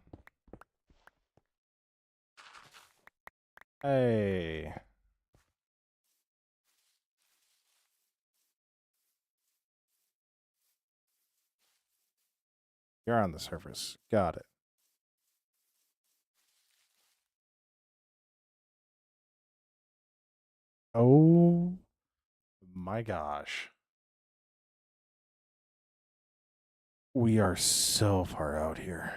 Hey. You're on the surface. Got it. Oh my gosh. We are so far out here.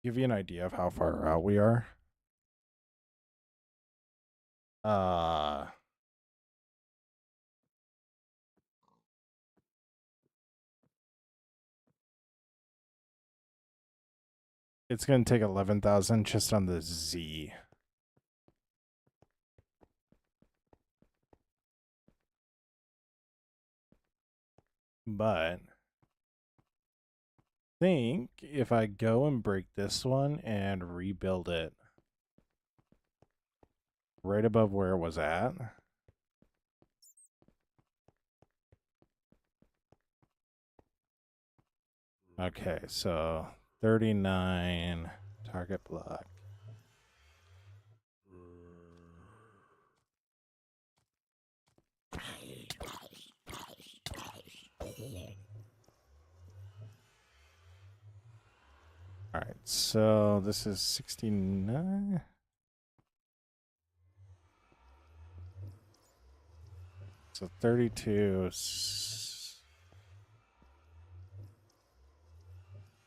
Give you an idea of how far out we are. It's gonna take 11,000 just on the Z. But think if I go and break this one and rebuild it right above where it was at. Okay, so 39 target block. All right, so this is 69. So 32.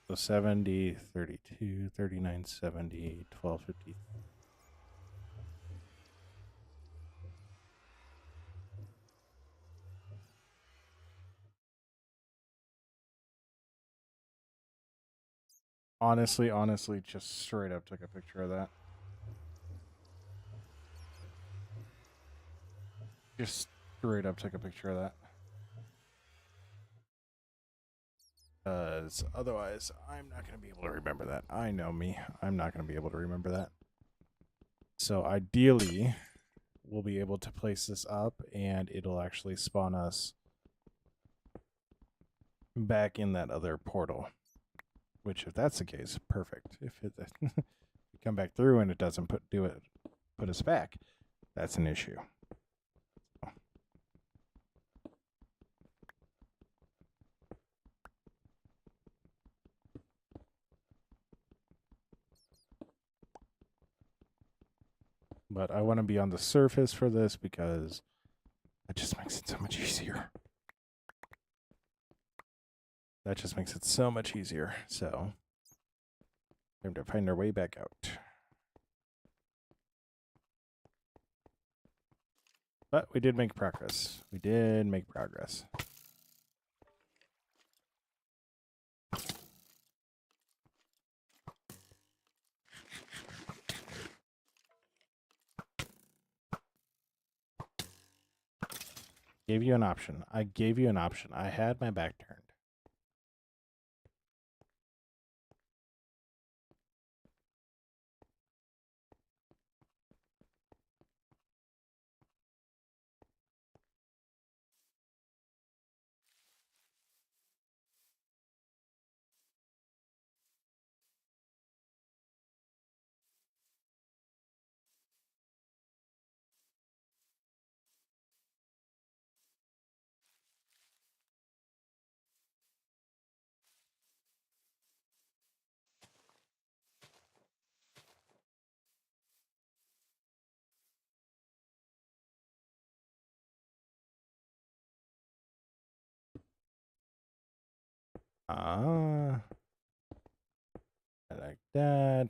So 70, 32, 39, 70, 1250. Honestly, just straight up took a picture of that. Just straight up took a picture of that. Because otherwise, I'm not going to be able to remember that. I know me. I'm not going to be able to remember that. So ideally, we'll be able to place this up and it'll actually spawn us back in that other portal. Which, if that's the case, perfect. If it come back through and it doesn't put us back, that's an issue. But I want to be on the surface for this because that just makes it so much easier. That just makes it so much easier. So, time to find our way back out. But we did make progress. We did make progress. Gave you an option. I gave you an option. I had my back turned. I like that.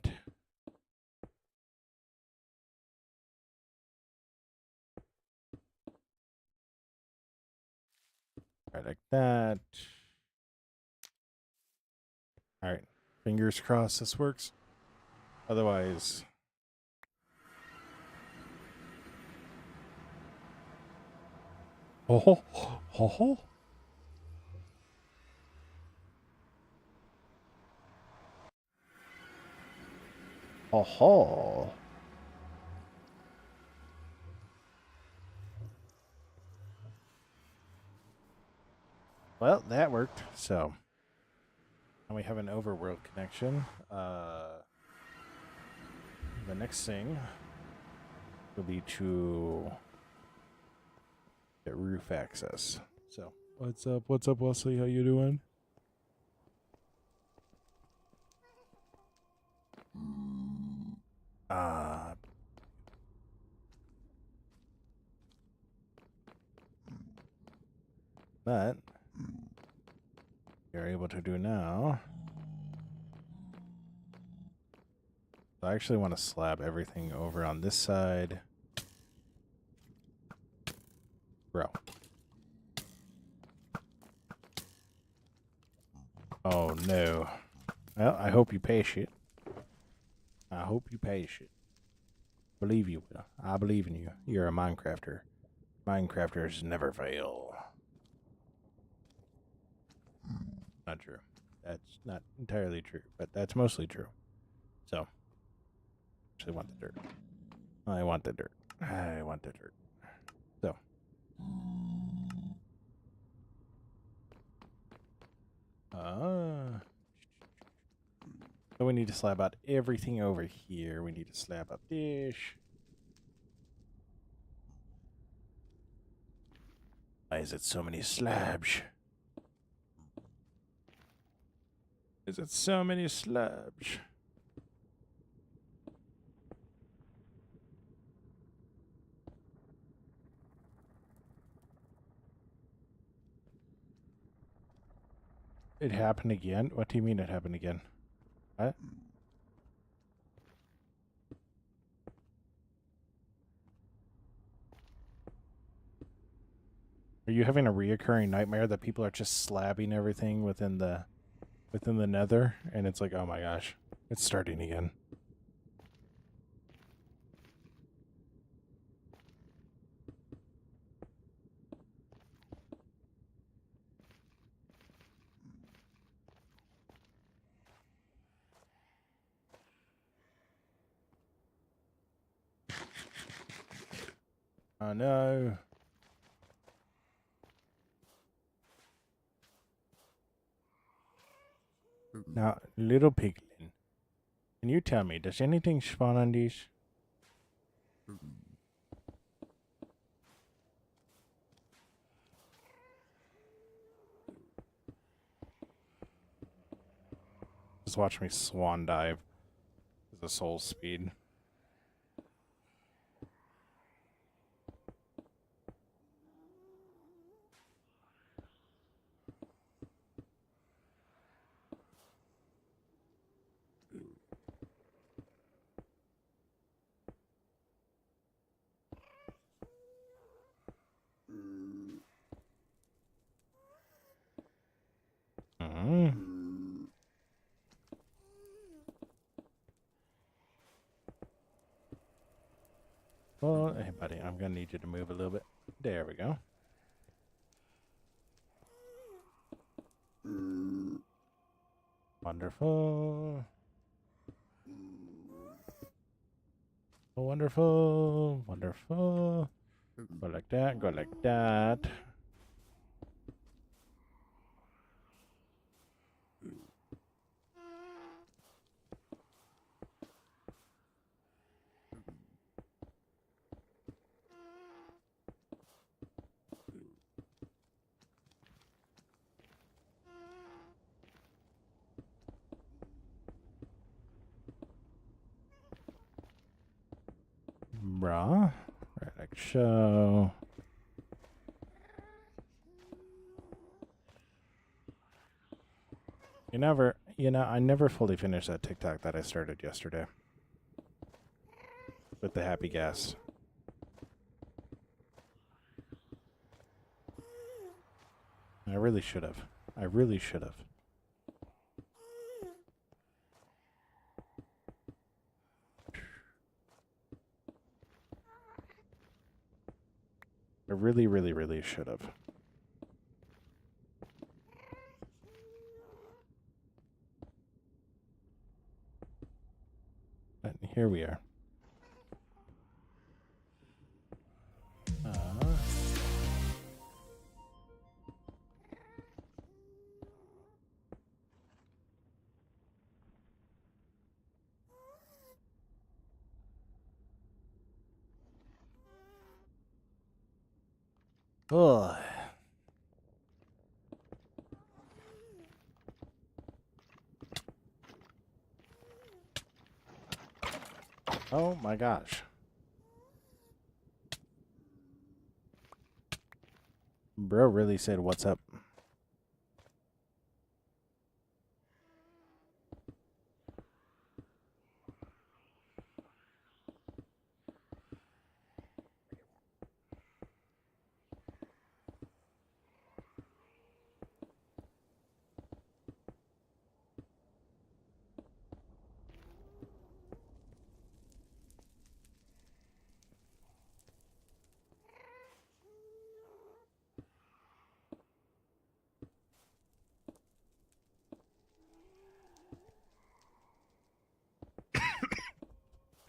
I like that. All right. Fingers crossed this works. Otherwise. Oh, oh, oh. Oh. Well, that worked. So, now we have an overworld connection. The next thing will be to get roof access. So, what's up? What's up, Wesley? How you doing? Uh, but you're able to do now. I actually want to slab everything over on this side. Bro. Oh, no. Well, I hope you patient. I hope you patient. Believe you will. I believe in you. You're a Minecrafter. Minecrafters never fail. Not true. That's not entirely true, but that's mostly true. So, actually want the dirt. I want the dirt. I want the dirt. So. So we need to slab out everything over here. We need to slab up dish. Why is it so many slabs? Is it so many slabs? It happened again? What do you mean it happened again? What? Are you having a reoccurring nightmare that people are just slabbing everything within the nether? And it's like, oh my gosh, it's starting again. Oh no. Now, little piglin, can you tell me, does anything spawn on these? Just watch me swan dive with the soul speed. Well, hey buddy, I'm gonna need you to move a little bit. There we go. Wonderful. Wonderful. Wonderful. Go like that, go like that. Bruh. Right, like so. I never fully finished that TikTok that I started yesterday with the happy gas. I really should have. I really should have. I really, really, really should have. But here we are. Ugh. Oh my gosh. Bro really said, "What's up?"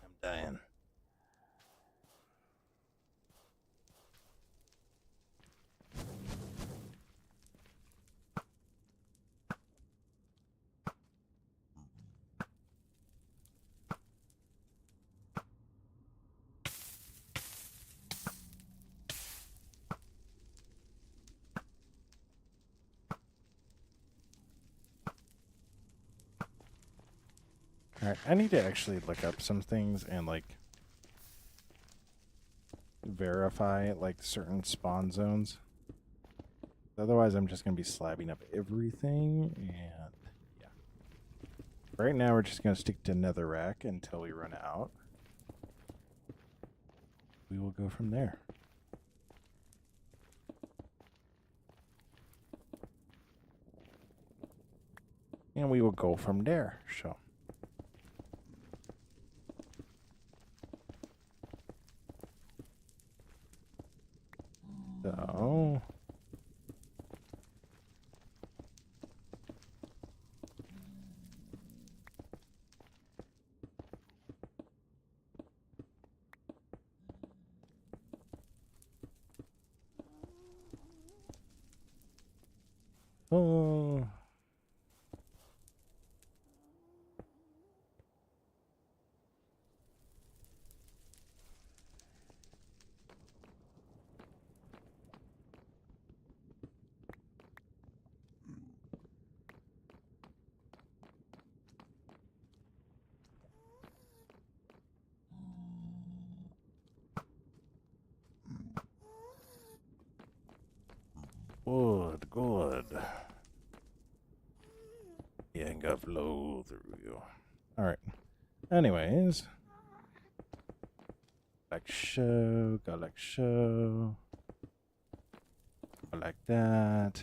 I'm dying. Alright, I need to actually look up some things and, like, verify, like, certain spawn zones. Otherwise, I'm just going to be slabbing up everything, and yeah. Right now, we're just going to stick to Netherrack until we run out. We will go from there. And we will go from there, so. So. Oh. Good, good. Yeah, and got flow through you. Alright. Anyways. Like show, go like show. Go like that.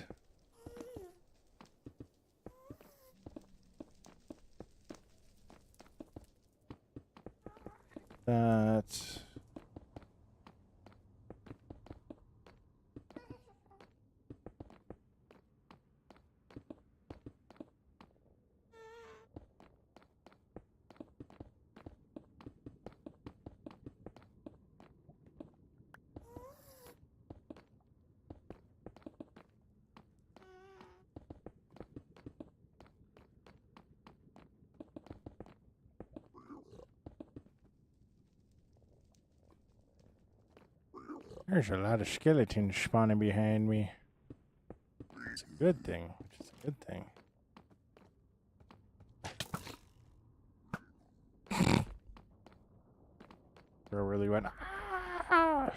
That. There's a lot of skeletons spawning behind me. It's a good thing. It's a good thing. Bro really went. Ah!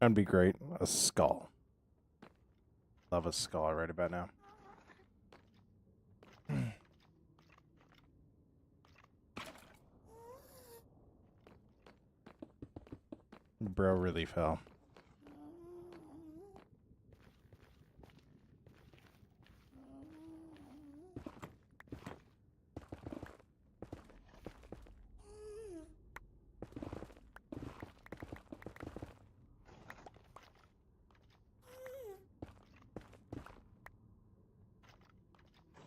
That'd be great. A skull. Love a skull right about now. Bro really fell.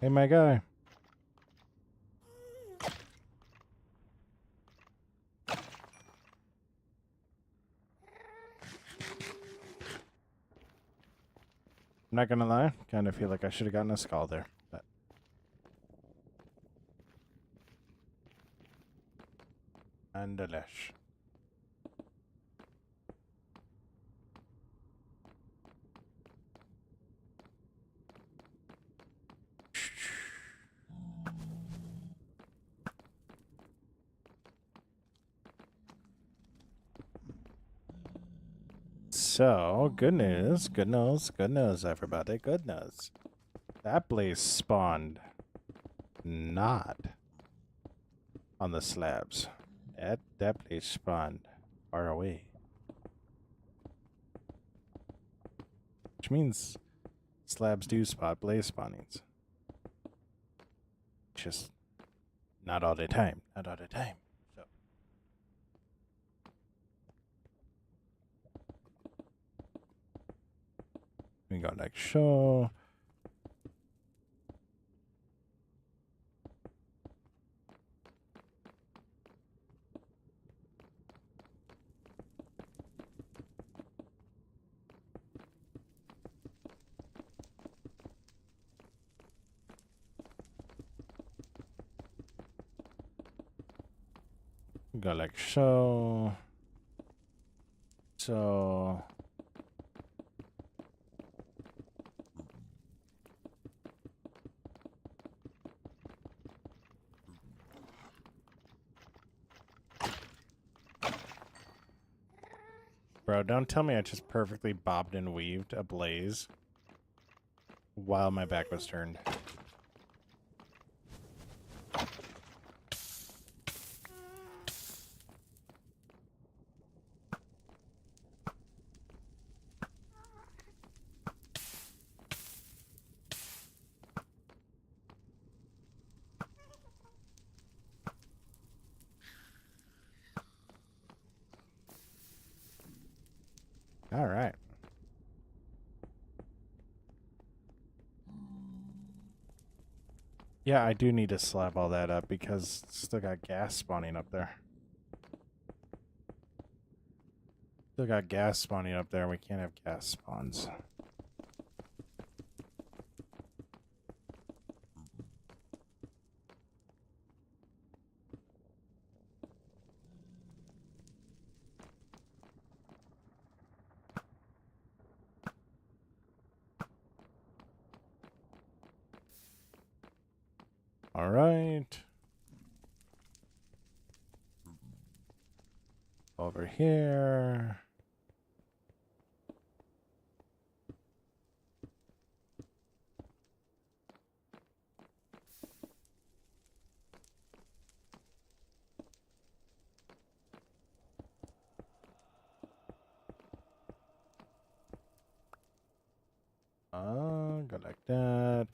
Hey, my guy. I'm not gonna lie, kind of feel like I should have gotten a skull there. But and delish. So, good news, everybody, good news. That blaze spawned not on the slabs. That blaze spawned far away. Which means slabs do spot blaze spawnings. Just not all the time. Not all the time. So we got like show. We got like show. So bro, don't tell me I just perfectly bobbed and weaved a blaze while my back was turned. All right. Yeah, I do need to slab all that up because still got gas spawning up there. Still got gas spawning up there. We can't have gas spawns. All right. Over here. Go like that.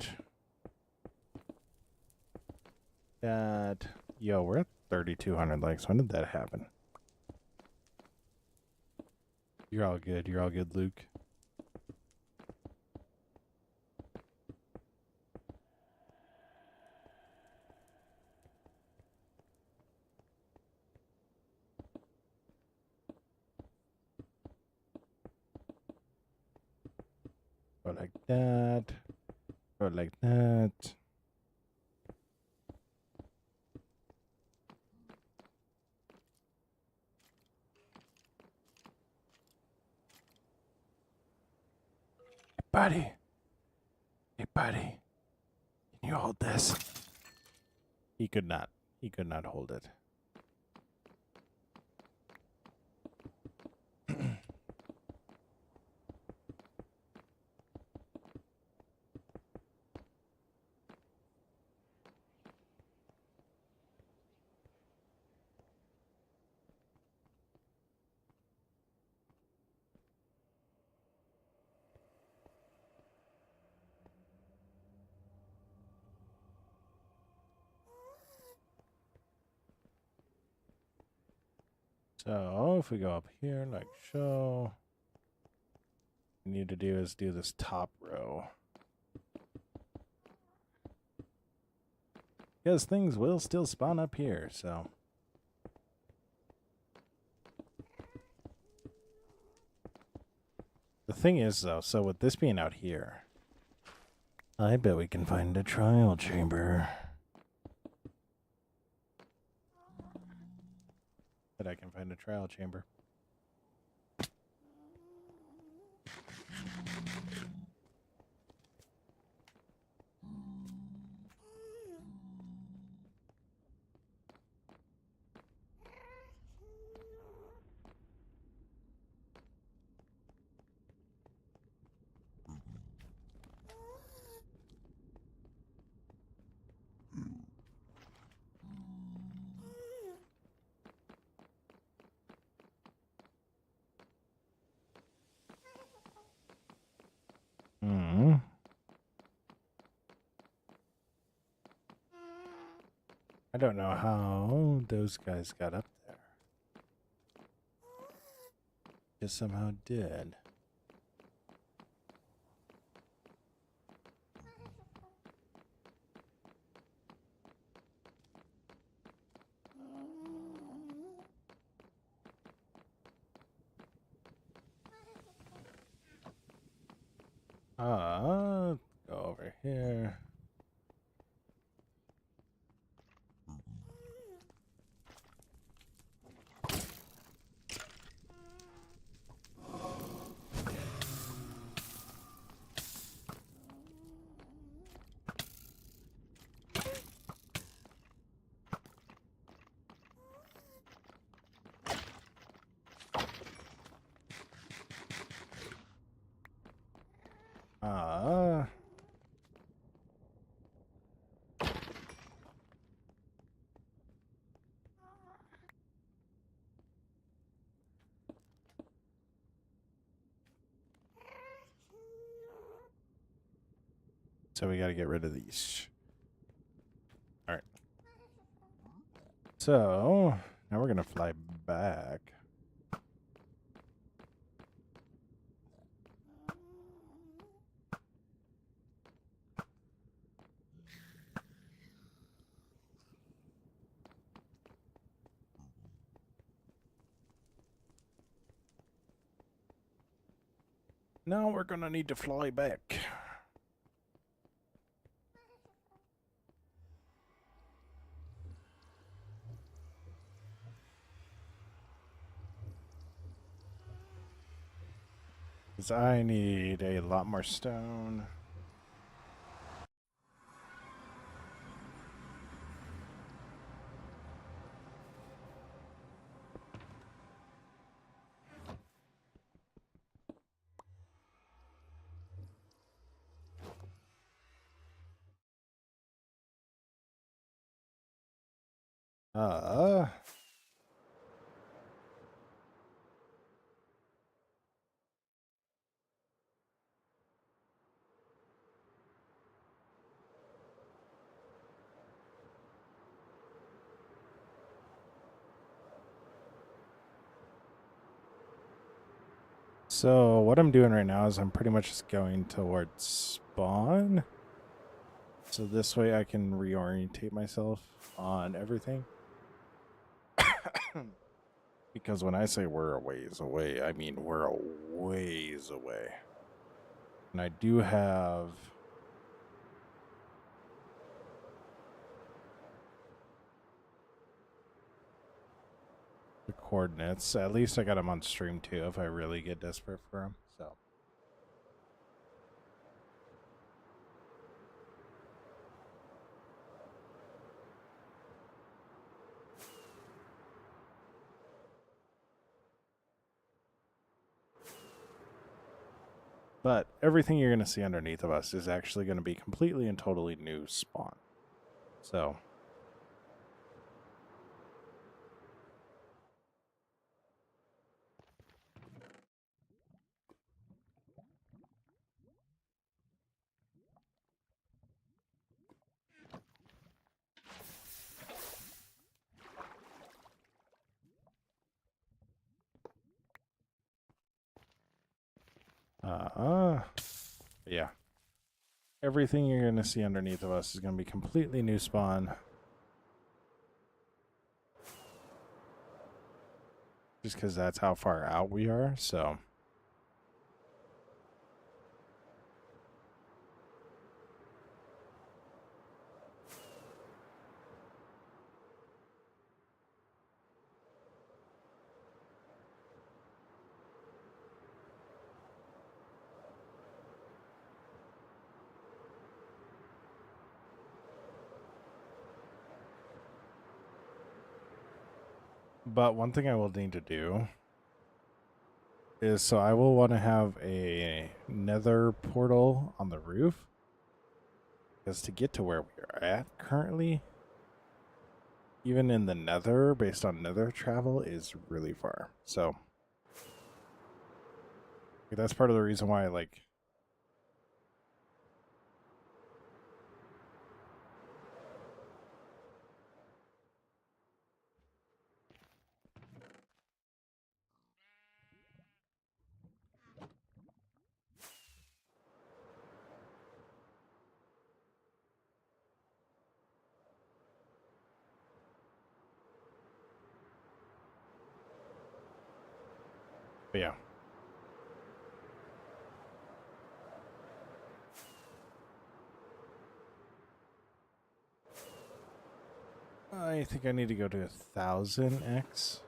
That. Yo, we're at 3,200 likes. When did that happen? You're all good. You're all good, Luke. Go like that. Go like that. Buddy. Hey, buddy. Can you hold this? He could not. He could not hold it. So if we go up here like so, what we need to do is do this top row. Because things will still spawn up here, so. The thing is, though, so with this being out here, I bet we can find a trial chamber. Bet I can find a trial chamber. Hmm. I don't know how those guys got up there. Just somehow did. Go over here. So we got to get rid of these. All right. So now we're going to fly back. Now we're going to need to fly back. Because I need a lot more stone. So what I'm doing right now is I'm pretty much just going towards spawn. So this way I can reorientate myself on everything. Because when I say we're a ways away, I mean we're a ways away. And I do have the coordinates. At least I got them on stream too if I really get desperate for them. So. But everything you're going to see underneath of us is actually going to be completely and totally new spawn. So. Yeah. Everything you're going to see underneath of us is going to be completely new spawn. Just because that's how far out we are, so. But one thing I will need to do is, so I will want to have a nether portal on the roof. Because to get to where we are at currently, even in the nether, based on nether travel, is really far. So that's part of the reason why, like, but yeah. I think I need to go to 1000x.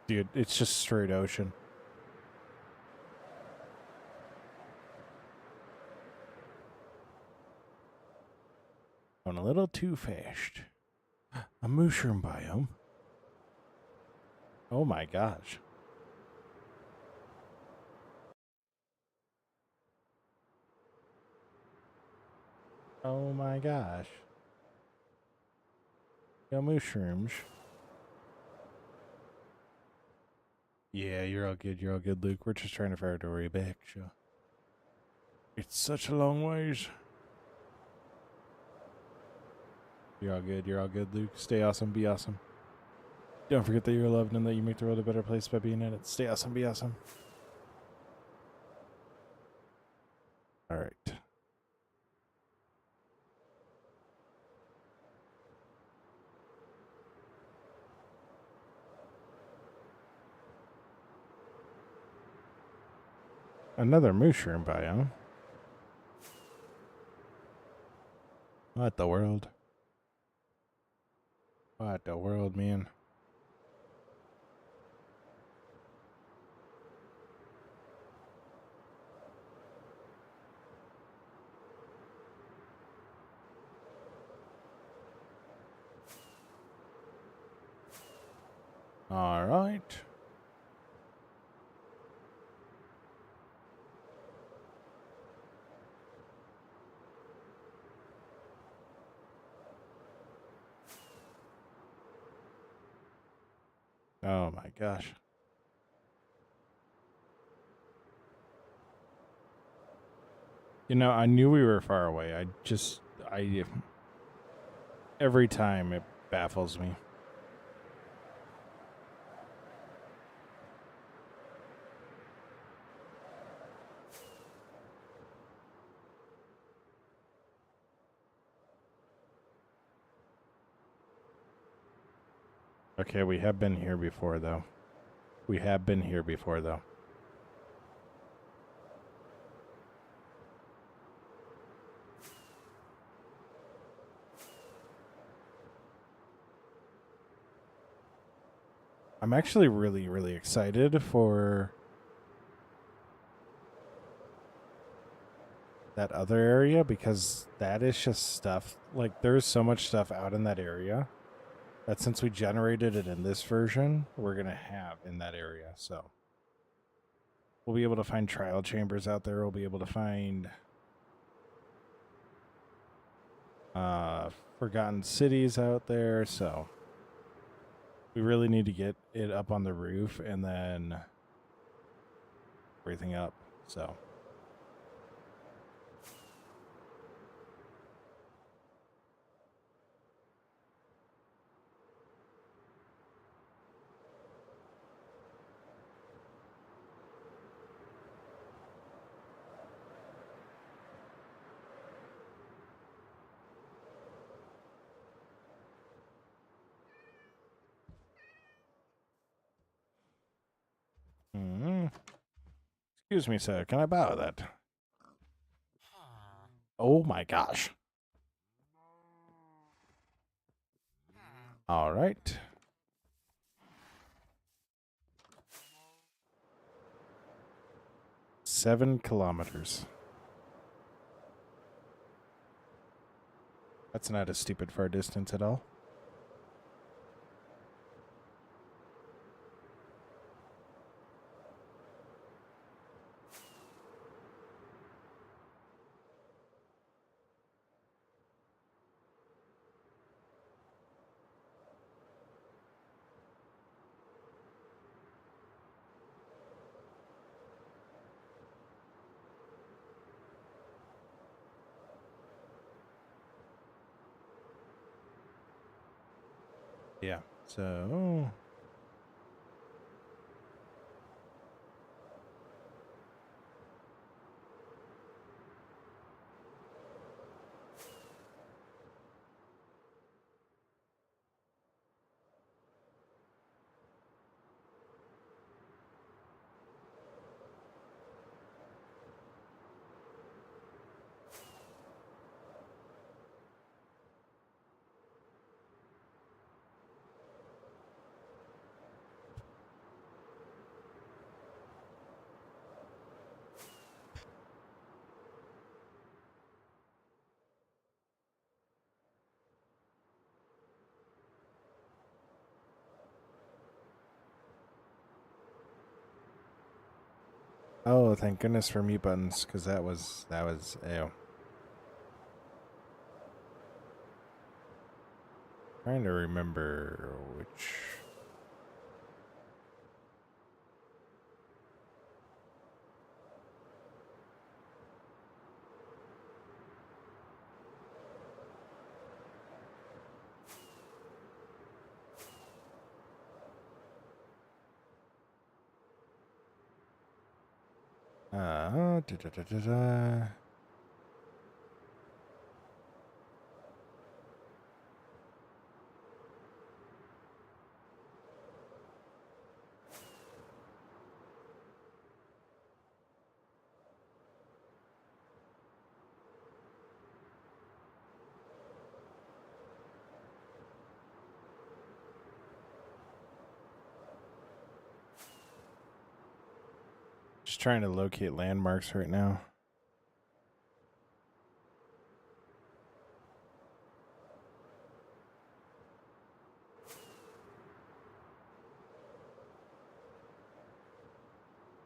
Dude, it's just straight ocean. Going a little too fast. A mushroom biome. Oh my gosh. Oh my gosh. Got mushrooms. Yeah, you're all good. You're all good, Luke. We're just trying to figure out a way back, so. It's such a long ways. You're all good. You're all good, Luke. Stay awesome. Be awesome. Don't forget that you're loved and that you make the world a better place by being in it. Stay awesome. Be awesome. All right. Another mushroom biome. What the world? What the world, man? All right. Oh my gosh. You know, I knew we were far away. Every time it baffles me. Okay, we have been here before, though. We have been here before, though. I'm actually really, really excited for that other area because that is just stuff. Like, there's so much stuff out in that area that since we generated it in this version, we're going to have in that area. So we'll be able to find trial chambers out there. We'll be able to find forgotten cities out there. So we really need to get it up on the roof and then everything up. So Hmm. Excuse me, sir. Can I borrow that? Oh my gosh. All right. Seven kilometers. That's not a stupid far distance at all. Yeah. So. Oh, thank goodness for mute buttons, because that was ew. Trying to remember which. Da, da, da, da, da. Just trying to locate landmarks right now.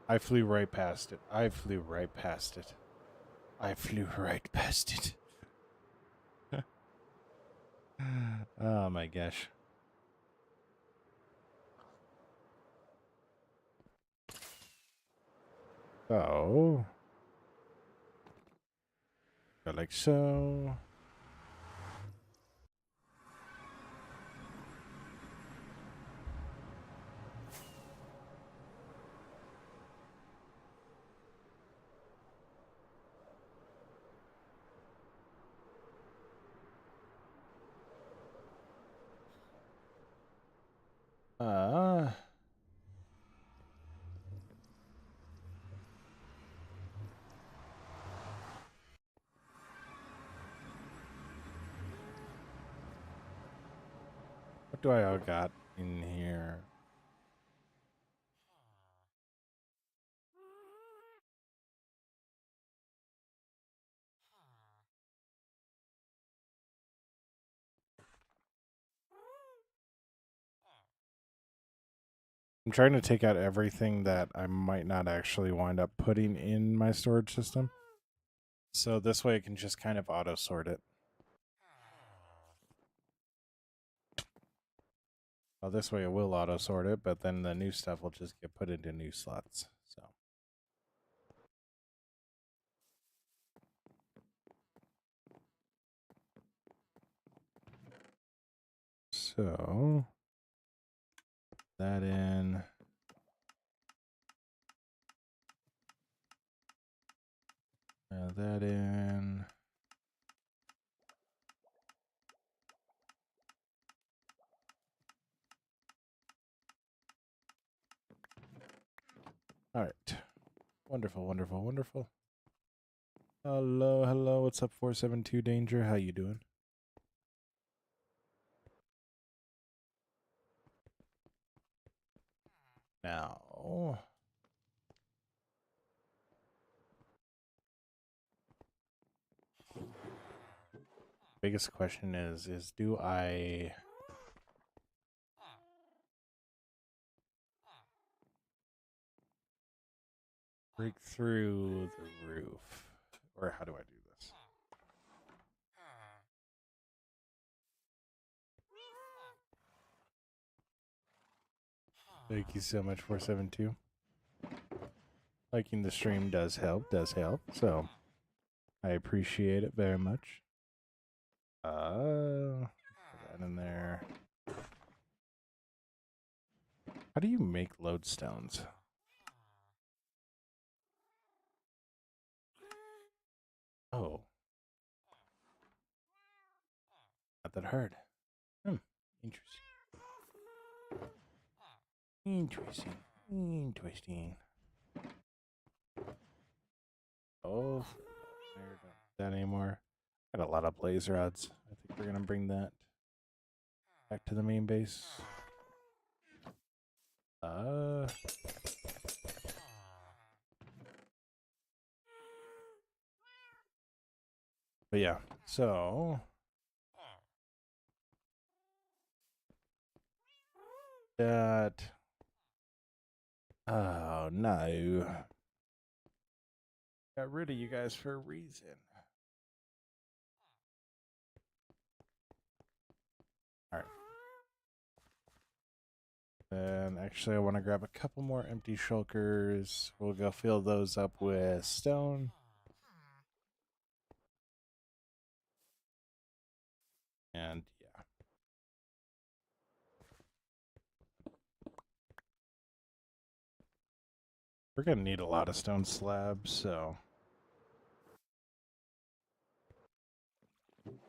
I flew right past it. I flew right past it. I flew right past it. Oh my gosh. Oh. Go like so. Uh, what do I all got in here? I'm trying to take out everything that I might not actually wind up putting in my storage system. So this way I can just kind of auto sort it. Well, this way it will auto sort it, but then the new stuff will just get put into new slots. So that in. That in. All right. Wonderful, wonderful, wonderful. Hello, hello. What's up, 472 Danger? How you doing? Now, biggest question is do I break through the roof? Or how do I do this? Thank you so much, 472. Liking the stream does help, so I appreciate it very much. Put that in there. How do you make lodestones? Oh. Not that hard. Interesting. Interesting. Interesting. Oh, there, don't do that anymore. Got a lot of blaze rods. I think we're gonna bring that back to the main base. But yeah, so that. Oh no. Got rid of you guys for a reason. Alright. And actually, I want to grab a couple more empty shulkers. We'll go fill those up with stone. And yeah. We're going to need a lot of stone slabs, so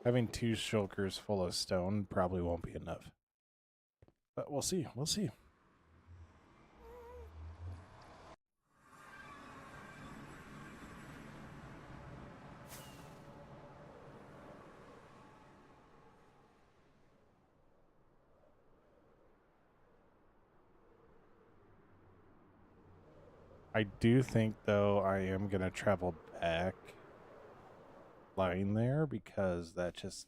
having 2 shulkers full of stone probably won't be enough. But we'll see. We'll see. I do think, though, I am going to travel back flying there because that just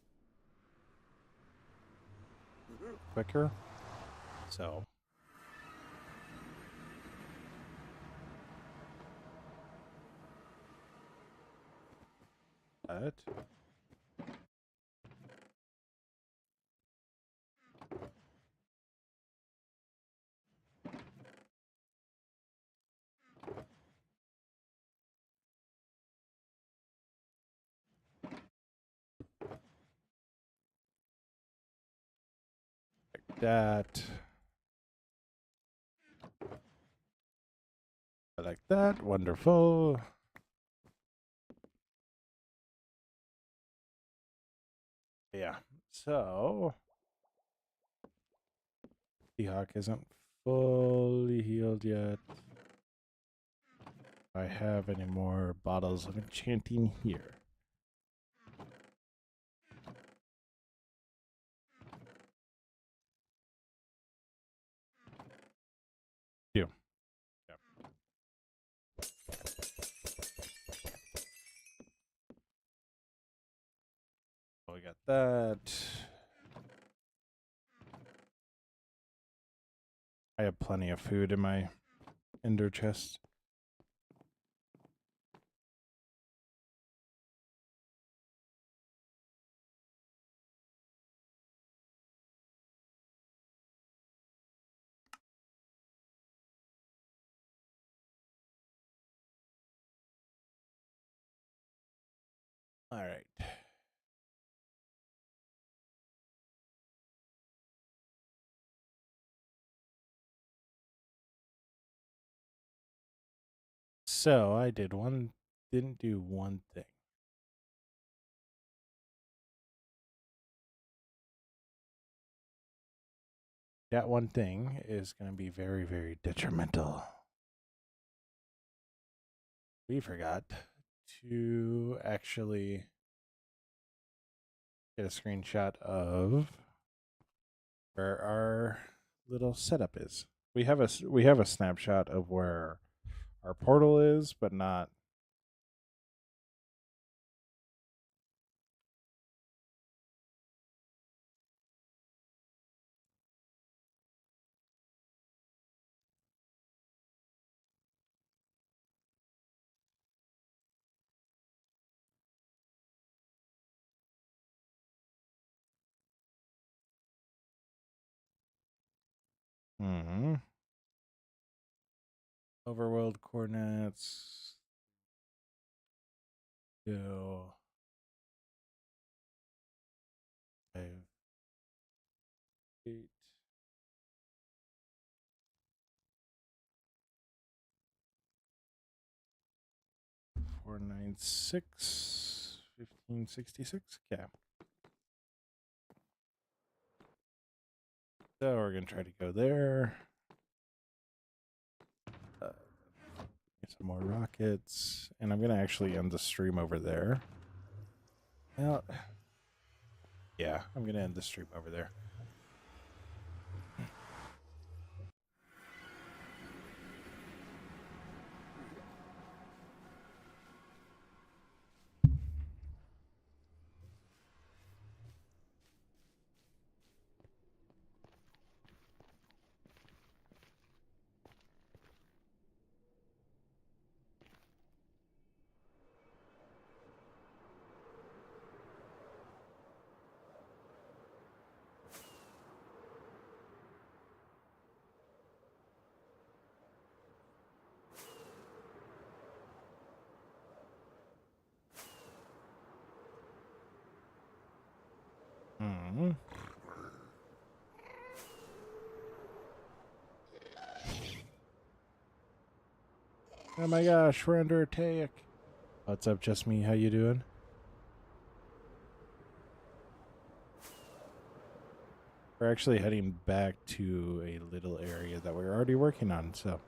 quicker. So that. Like that. Like that. Wonderful. Yeah. So Seahawk isn't fully healed yet. Do I have any more bottles of enchanting here? Do. Yep. Oh, we got that. I have plenty of food in my ender chest. All right. So I didn't do one thing. That one thing is going to be very, very detrimental. we forgot to actually get a screenshot of where our little setup is. We have a snapshot of where our portal is, but not. Hmm. Overworld coordinates. Go 5, 8. 496 1566. Okay. So we're gonna try to go there. Get some more rockets, and I'm gonna actually end the stream over there. Well, yeah, I'm gonna end the stream over there. Hmm. Oh my gosh, we're under attack. What's up, Just Me? How you doing? We're actually heading back to a little area that we're already working on, so.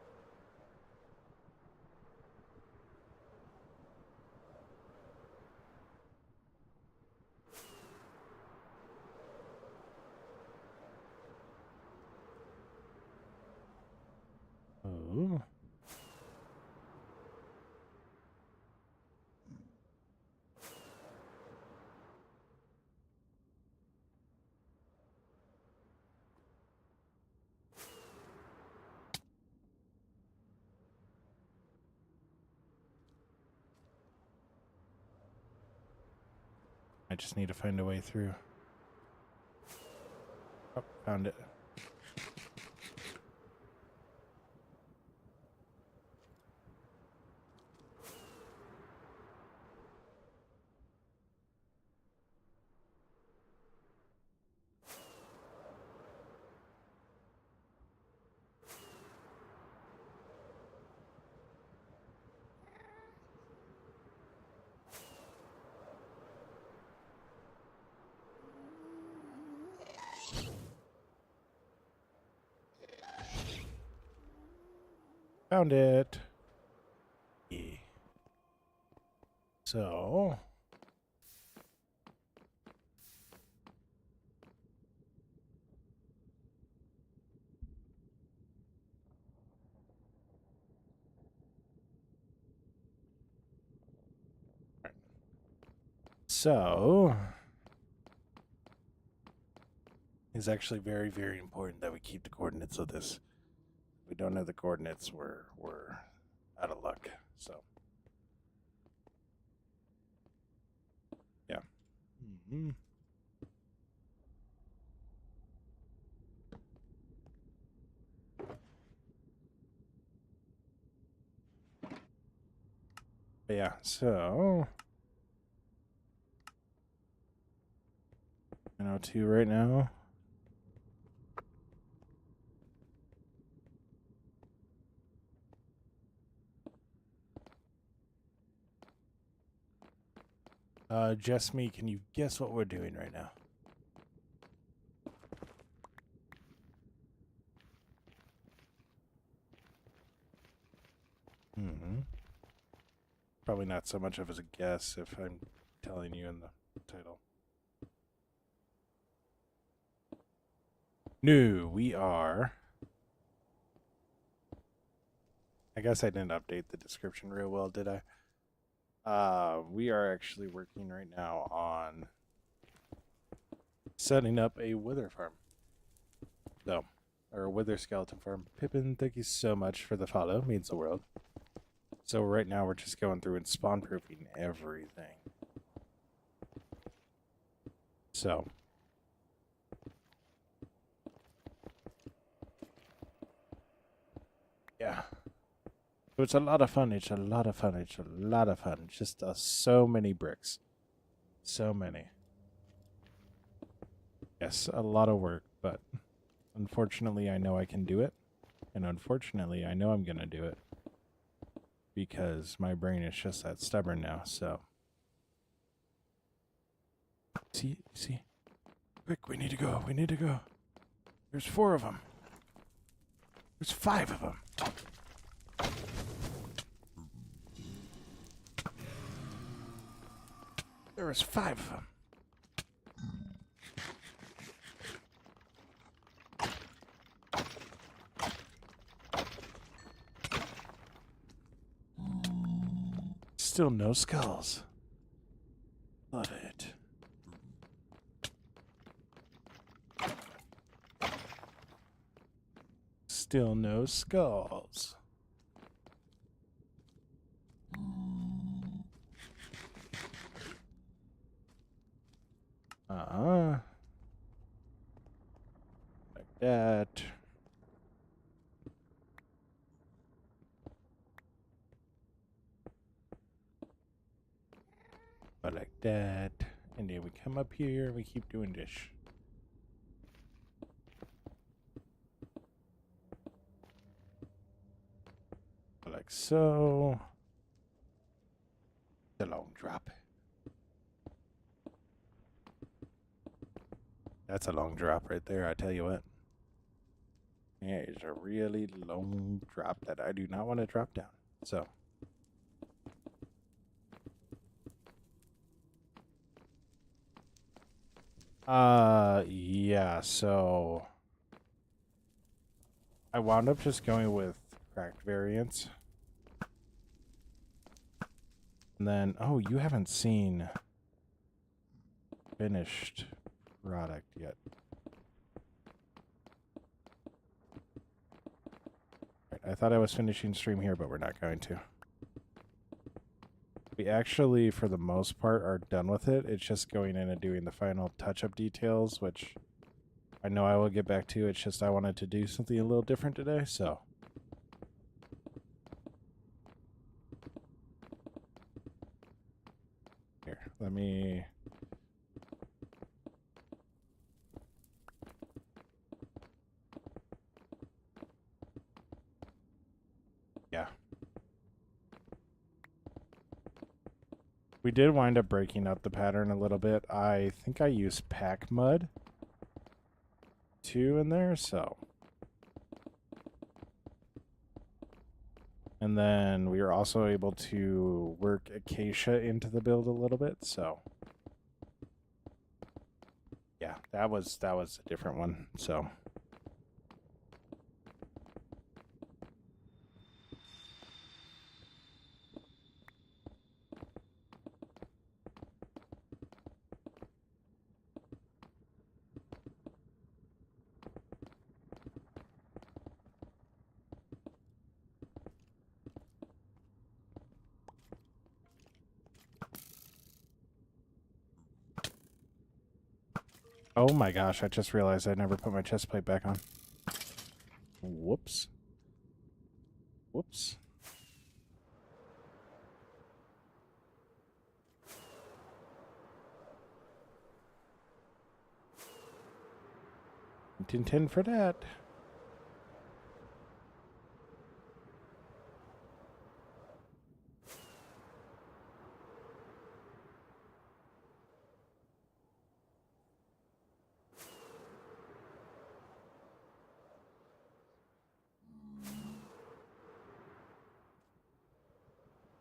Oh. I just need to find a way through. Oh, found it. Found it. Yeah. So. So. It's actually very, very important that we keep the coordinates of this. If we don't have the coordinates, we're out of luck. So. Yeah. Mm-hmm. But yeah, so 902 right now. Just Me, can you guess what we're doing right now? Mm-hmm. Probably not so much of as a guess if I'm telling you in the title. No, we are. I guess I didn't update the description real well, did I? We are actually working right now on setting up a wither farm. So, or a wither skeleton farm. Pippin, thank you so much for the follow. Means the world. So right now we're just going through and spawn proofing everything. So. Yeah. So it's a lot of fun. It's a lot of fun. It's a lot of fun. Just so many bricks. So many. Yes, a lot of work, but unfortunately I know I can do it. And unfortunately I know I'm going to do it. Because my brain is just that stubborn now, so. See? Quick, we need to go. We need to go. There's 4 of them. There's 5 of them. There was 5 of them. Still no skulls. Love it. Still no skulls. Like that. Like that. And then we come up here, we keep doing this. Like so. The long drop. That's a long drop right there, I tell you what. Yeah, it's a really long drop that I do not want to drop down. So. Yeah, so I wound up just going with cracked variants. And then, oh, you haven't seen finished product yet. Right, I thought I was finishing stream here, but we're not going to. We actually, for the most part, are done with it. It's just going in and doing the final touch-up details, which I know I will get back to. It's just I wanted to do something a little different today, so. Here, let me... Yeah. We did wind up breaking up the pattern a little bit. I think I used pack mud too in there, so. And then we were also able to work acacia into the build a little bit, so. Yeah, that was a different one, so. Oh my gosh, I just realized I never put my chest plate back on. Whoops. Whoops. Didn't intend for that.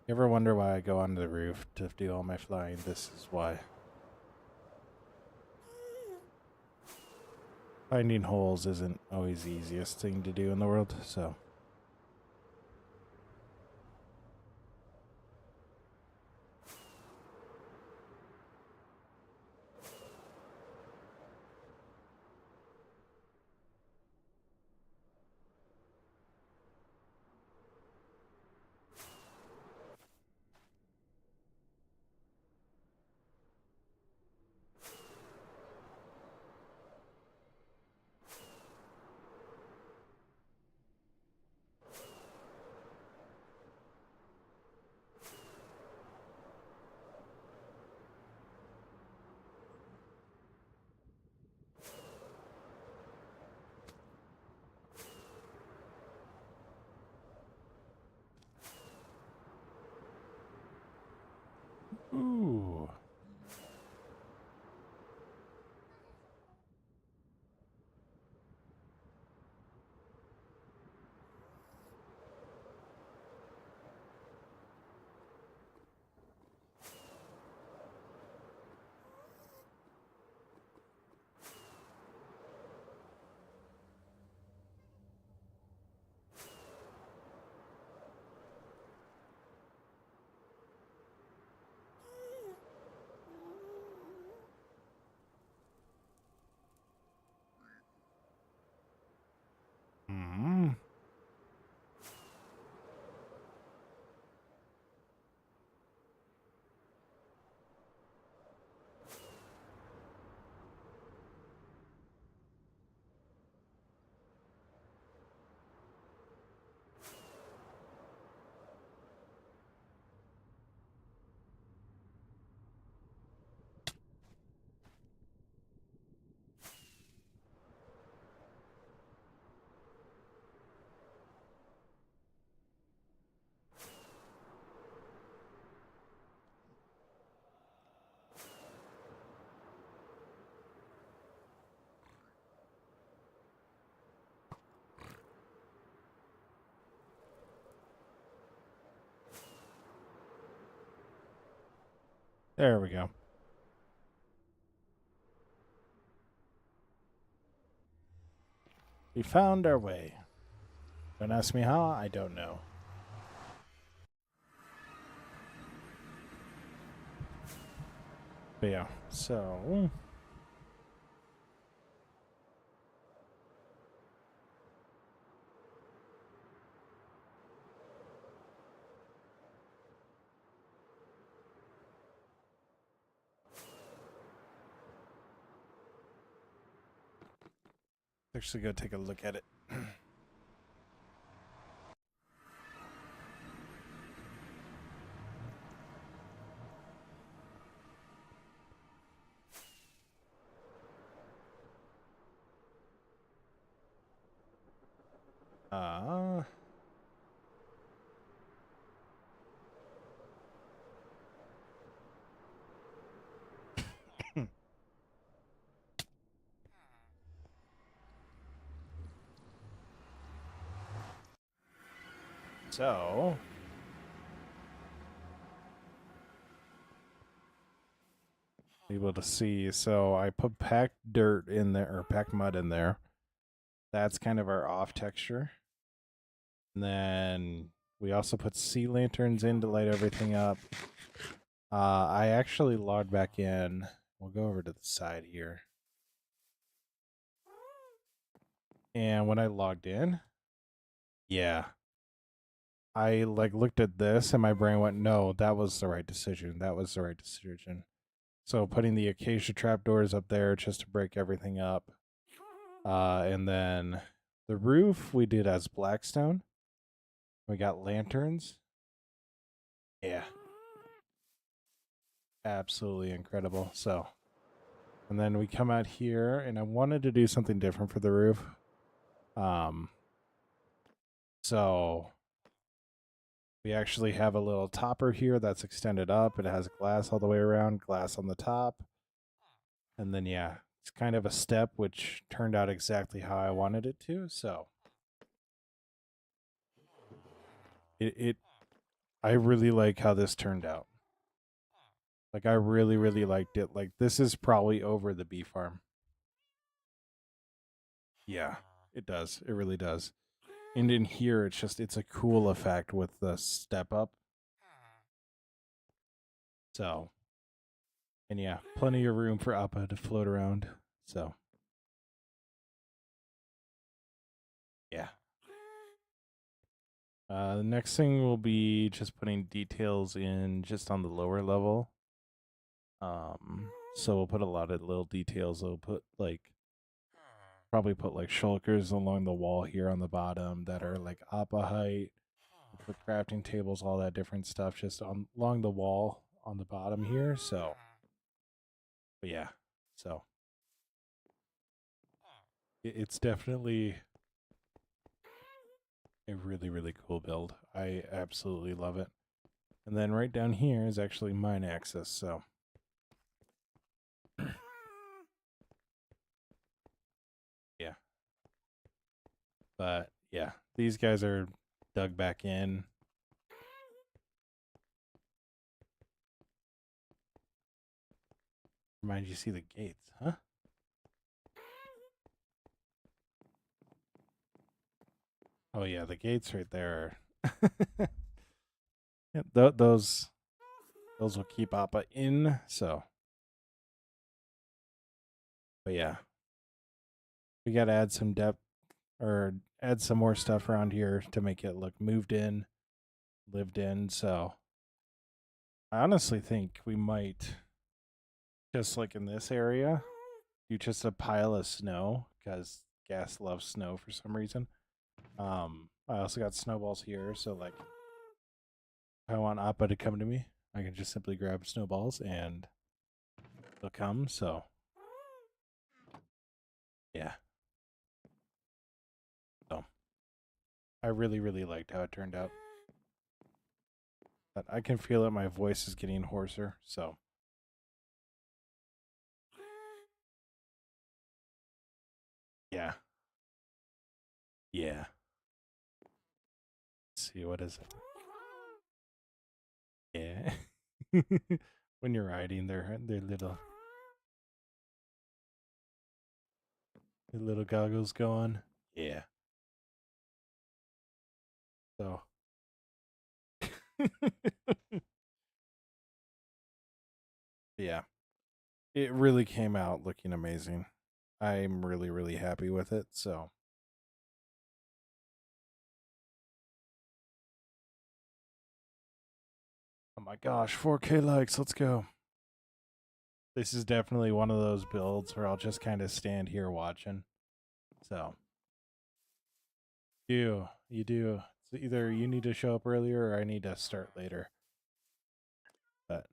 Yeah, ever wonder why I go onto the roof to do all my flying? This is why. Finding holes isn't always the easiest thing to do in the world, so. Ooh. Hmm. There we go. We found our way. Don't ask me how, I don't know. But yeah, so actually go take a look at it. Uh so able to see. So I put packed dirt in there, or packed mud in there. That's kind of our off texture. And then we also put sea lanterns in to light everything up. I actually logged back in. We'll go over to the side here. And when I logged in, yeah, I like looked at this and my brain went, no, that was the right decision. That was the right decision. So putting the acacia trapdoors up there just to break everything up. And then the roof we did as blackstone. We got lanterns. Yeah. Absolutely incredible. So, and then we come out here and I wanted to do something different for the roof. So we actually have a little topper here that's extended up. It has glass all the way around, glass on the top. And then, yeah, it's kind of a step, which turned out exactly how I wanted it to. So I really like how this turned out. Like, I really, really liked it. Like, this is probably over the bee farm. Yeah, it does. It really does. And in here, it's a cool effect with the step up. So, and yeah, plenty of room for Appa to float around. So, yeah. The next thing will be just putting details in just on the lower level. So we'll put a lot of little details. We'll put probably put like shulkers along the wall here on the bottom that are like Appa height. We'll put crafting tables, all that different stuff just along the wall on the bottom here. So, but yeah, so it's definitely a really, really cool build. I absolutely love it. And then right down here is actually mine access. So yeah. But yeah, these guys are dug back in. Remind you see the gates, huh? Oh yeah, the gates right there. Yeah, those will keep Appa in. So, but yeah, we got to add some depth or add some more stuff around here to make it look moved in, lived in. So, I honestly think we might just like in this area do just a pile of snow because Gas loves snow for some reason. I also got snowballs here, so like if I want Appa to come to me, I can just simply grab snowballs and they'll come. So yeah. So I really, really liked how it turned out. But I can feel that my voice is getting hoarser, so yeah. Yeah. Let's see, what is it? Yeah. When you're riding their little goggles go on. Yeah. So yeah. It really came out looking amazing. I'm really, really happy with it. So oh my gosh, 4K likes, let's go. This is definitely one of those builds where I'll just kind of stand here watching. So you do. So either you need to show up earlier or I need to start later. But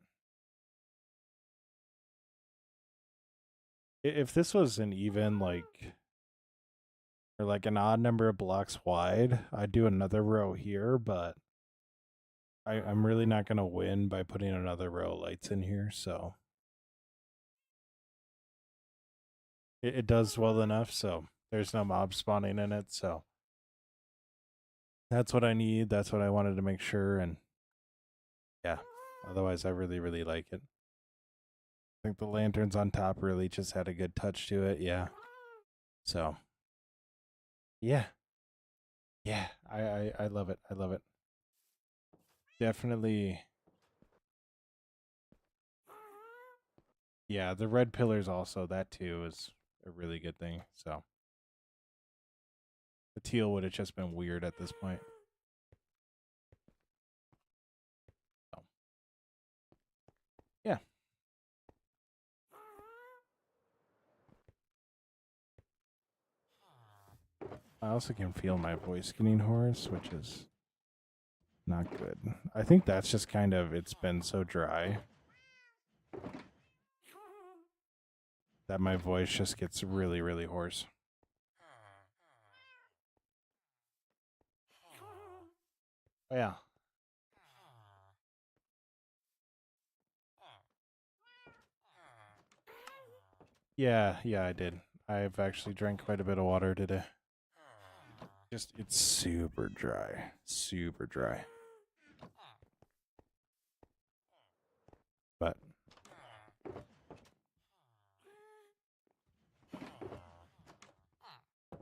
if this was an even like or like an odd number of blocks wide, I'd do another row here, but I'm really not gonna win by putting another row of lights in here, so it does well enough, so there's no mob spawning in it, so that's what I need, that's what I wanted to make sure, and yeah. Otherwise I really, really like it. I think the lanterns on top really just had a good touch to it, yeah. So yeah. Yeah, I love it. I love it. Definitely. Yeah, the red pillars also, that too is a really good thing. So the teal would have just been weird at this point. So, yeah. I also can feel my voice getting hoarse, which is not good. I think that's just kind of, it's been so dry that my voice just gets really, really hoarse. Oh, yeah. Yeah, I did. I've actually drank quite a bit of water today. Just, it's super dry. Super dry.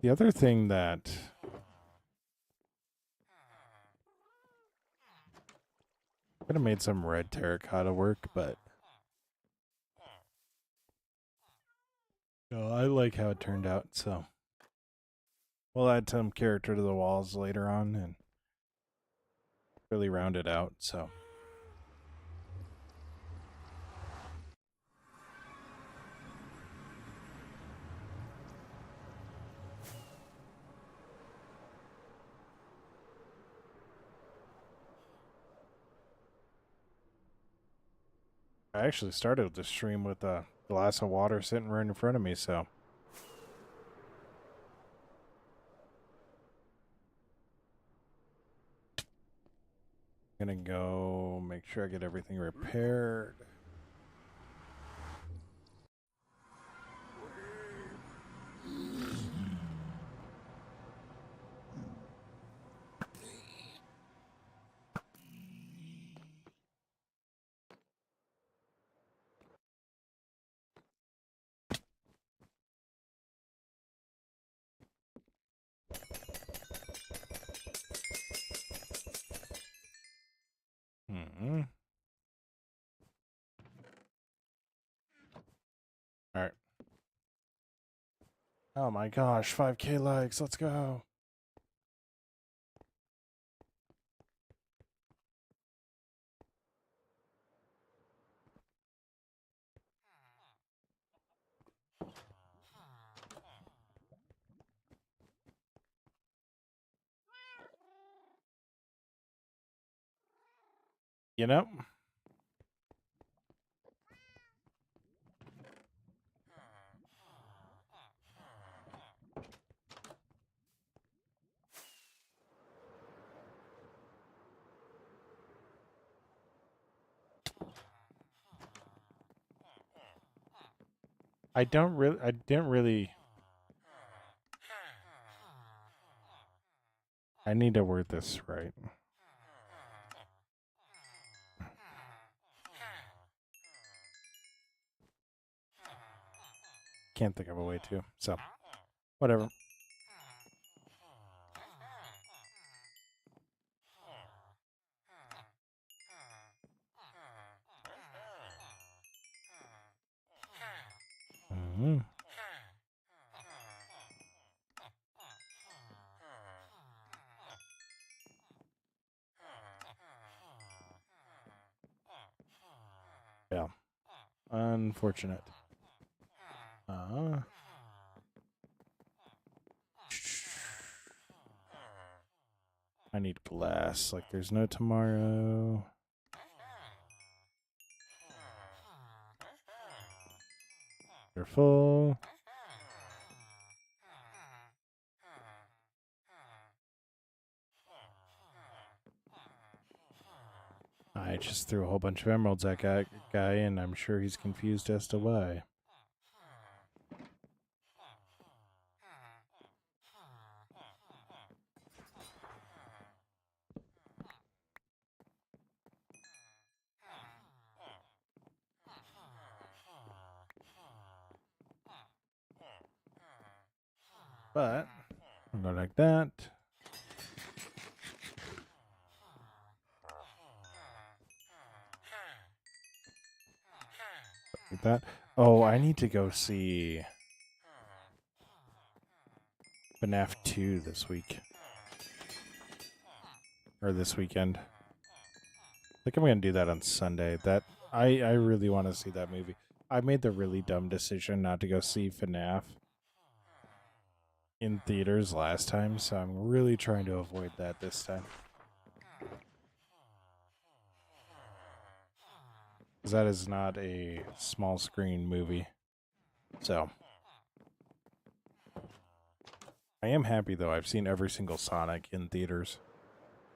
The other thing that could have made some red terracotta work, but no, I like how it turned out. So we'll add some character to the walls later on and really round it out. So. I actually started the stream with a glass of water sitting right in front of me, so. I'm gonna go make sure I get everything repaired. All right. Oh my gosh, 5K likes. Let's go. You know? I didn't really. I need to word this right. Can't think of a way to, so whatever. Yeah. Unfortunate. I need glass like there's no tomorrow. They're full. I just threw a whole bunch of emeralds at that guy, and I'm sure he's confused as to why. But I'll go like that. Like that. Oh, I need to go see FNAF 2 this week. Or this weekend. I think I'm going to do that on Sunday. I really want to see that movie. I made the really dumb decision not to go see FNAF in theaters last time, so I'm really trying to avoid that this time. Because that is not a small screen movie. So I am happy though. I've seen every single Sonic in theaters.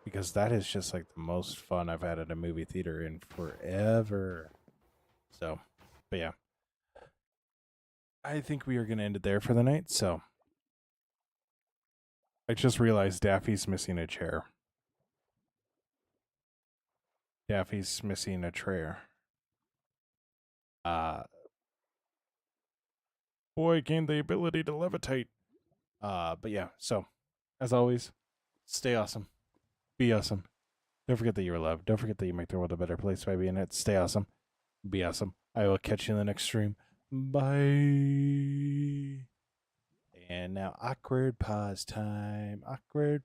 Because that is just like the most fun I've had at a movie theater in forever. So, but yeah. I think we are going to end it there for the night. So, I just realized Daffy's missing a chair. Daffy's missing a chair. Boy, gained the ability to levitate. But yeah, so as always, stay awesome. Be awesome. Don't forget that you're loved. Don't forget that you make the world a better place by being it. Stay awesome. Be awesome. I will catch you in the next stream. Bye. And now awkward pause time. Awkward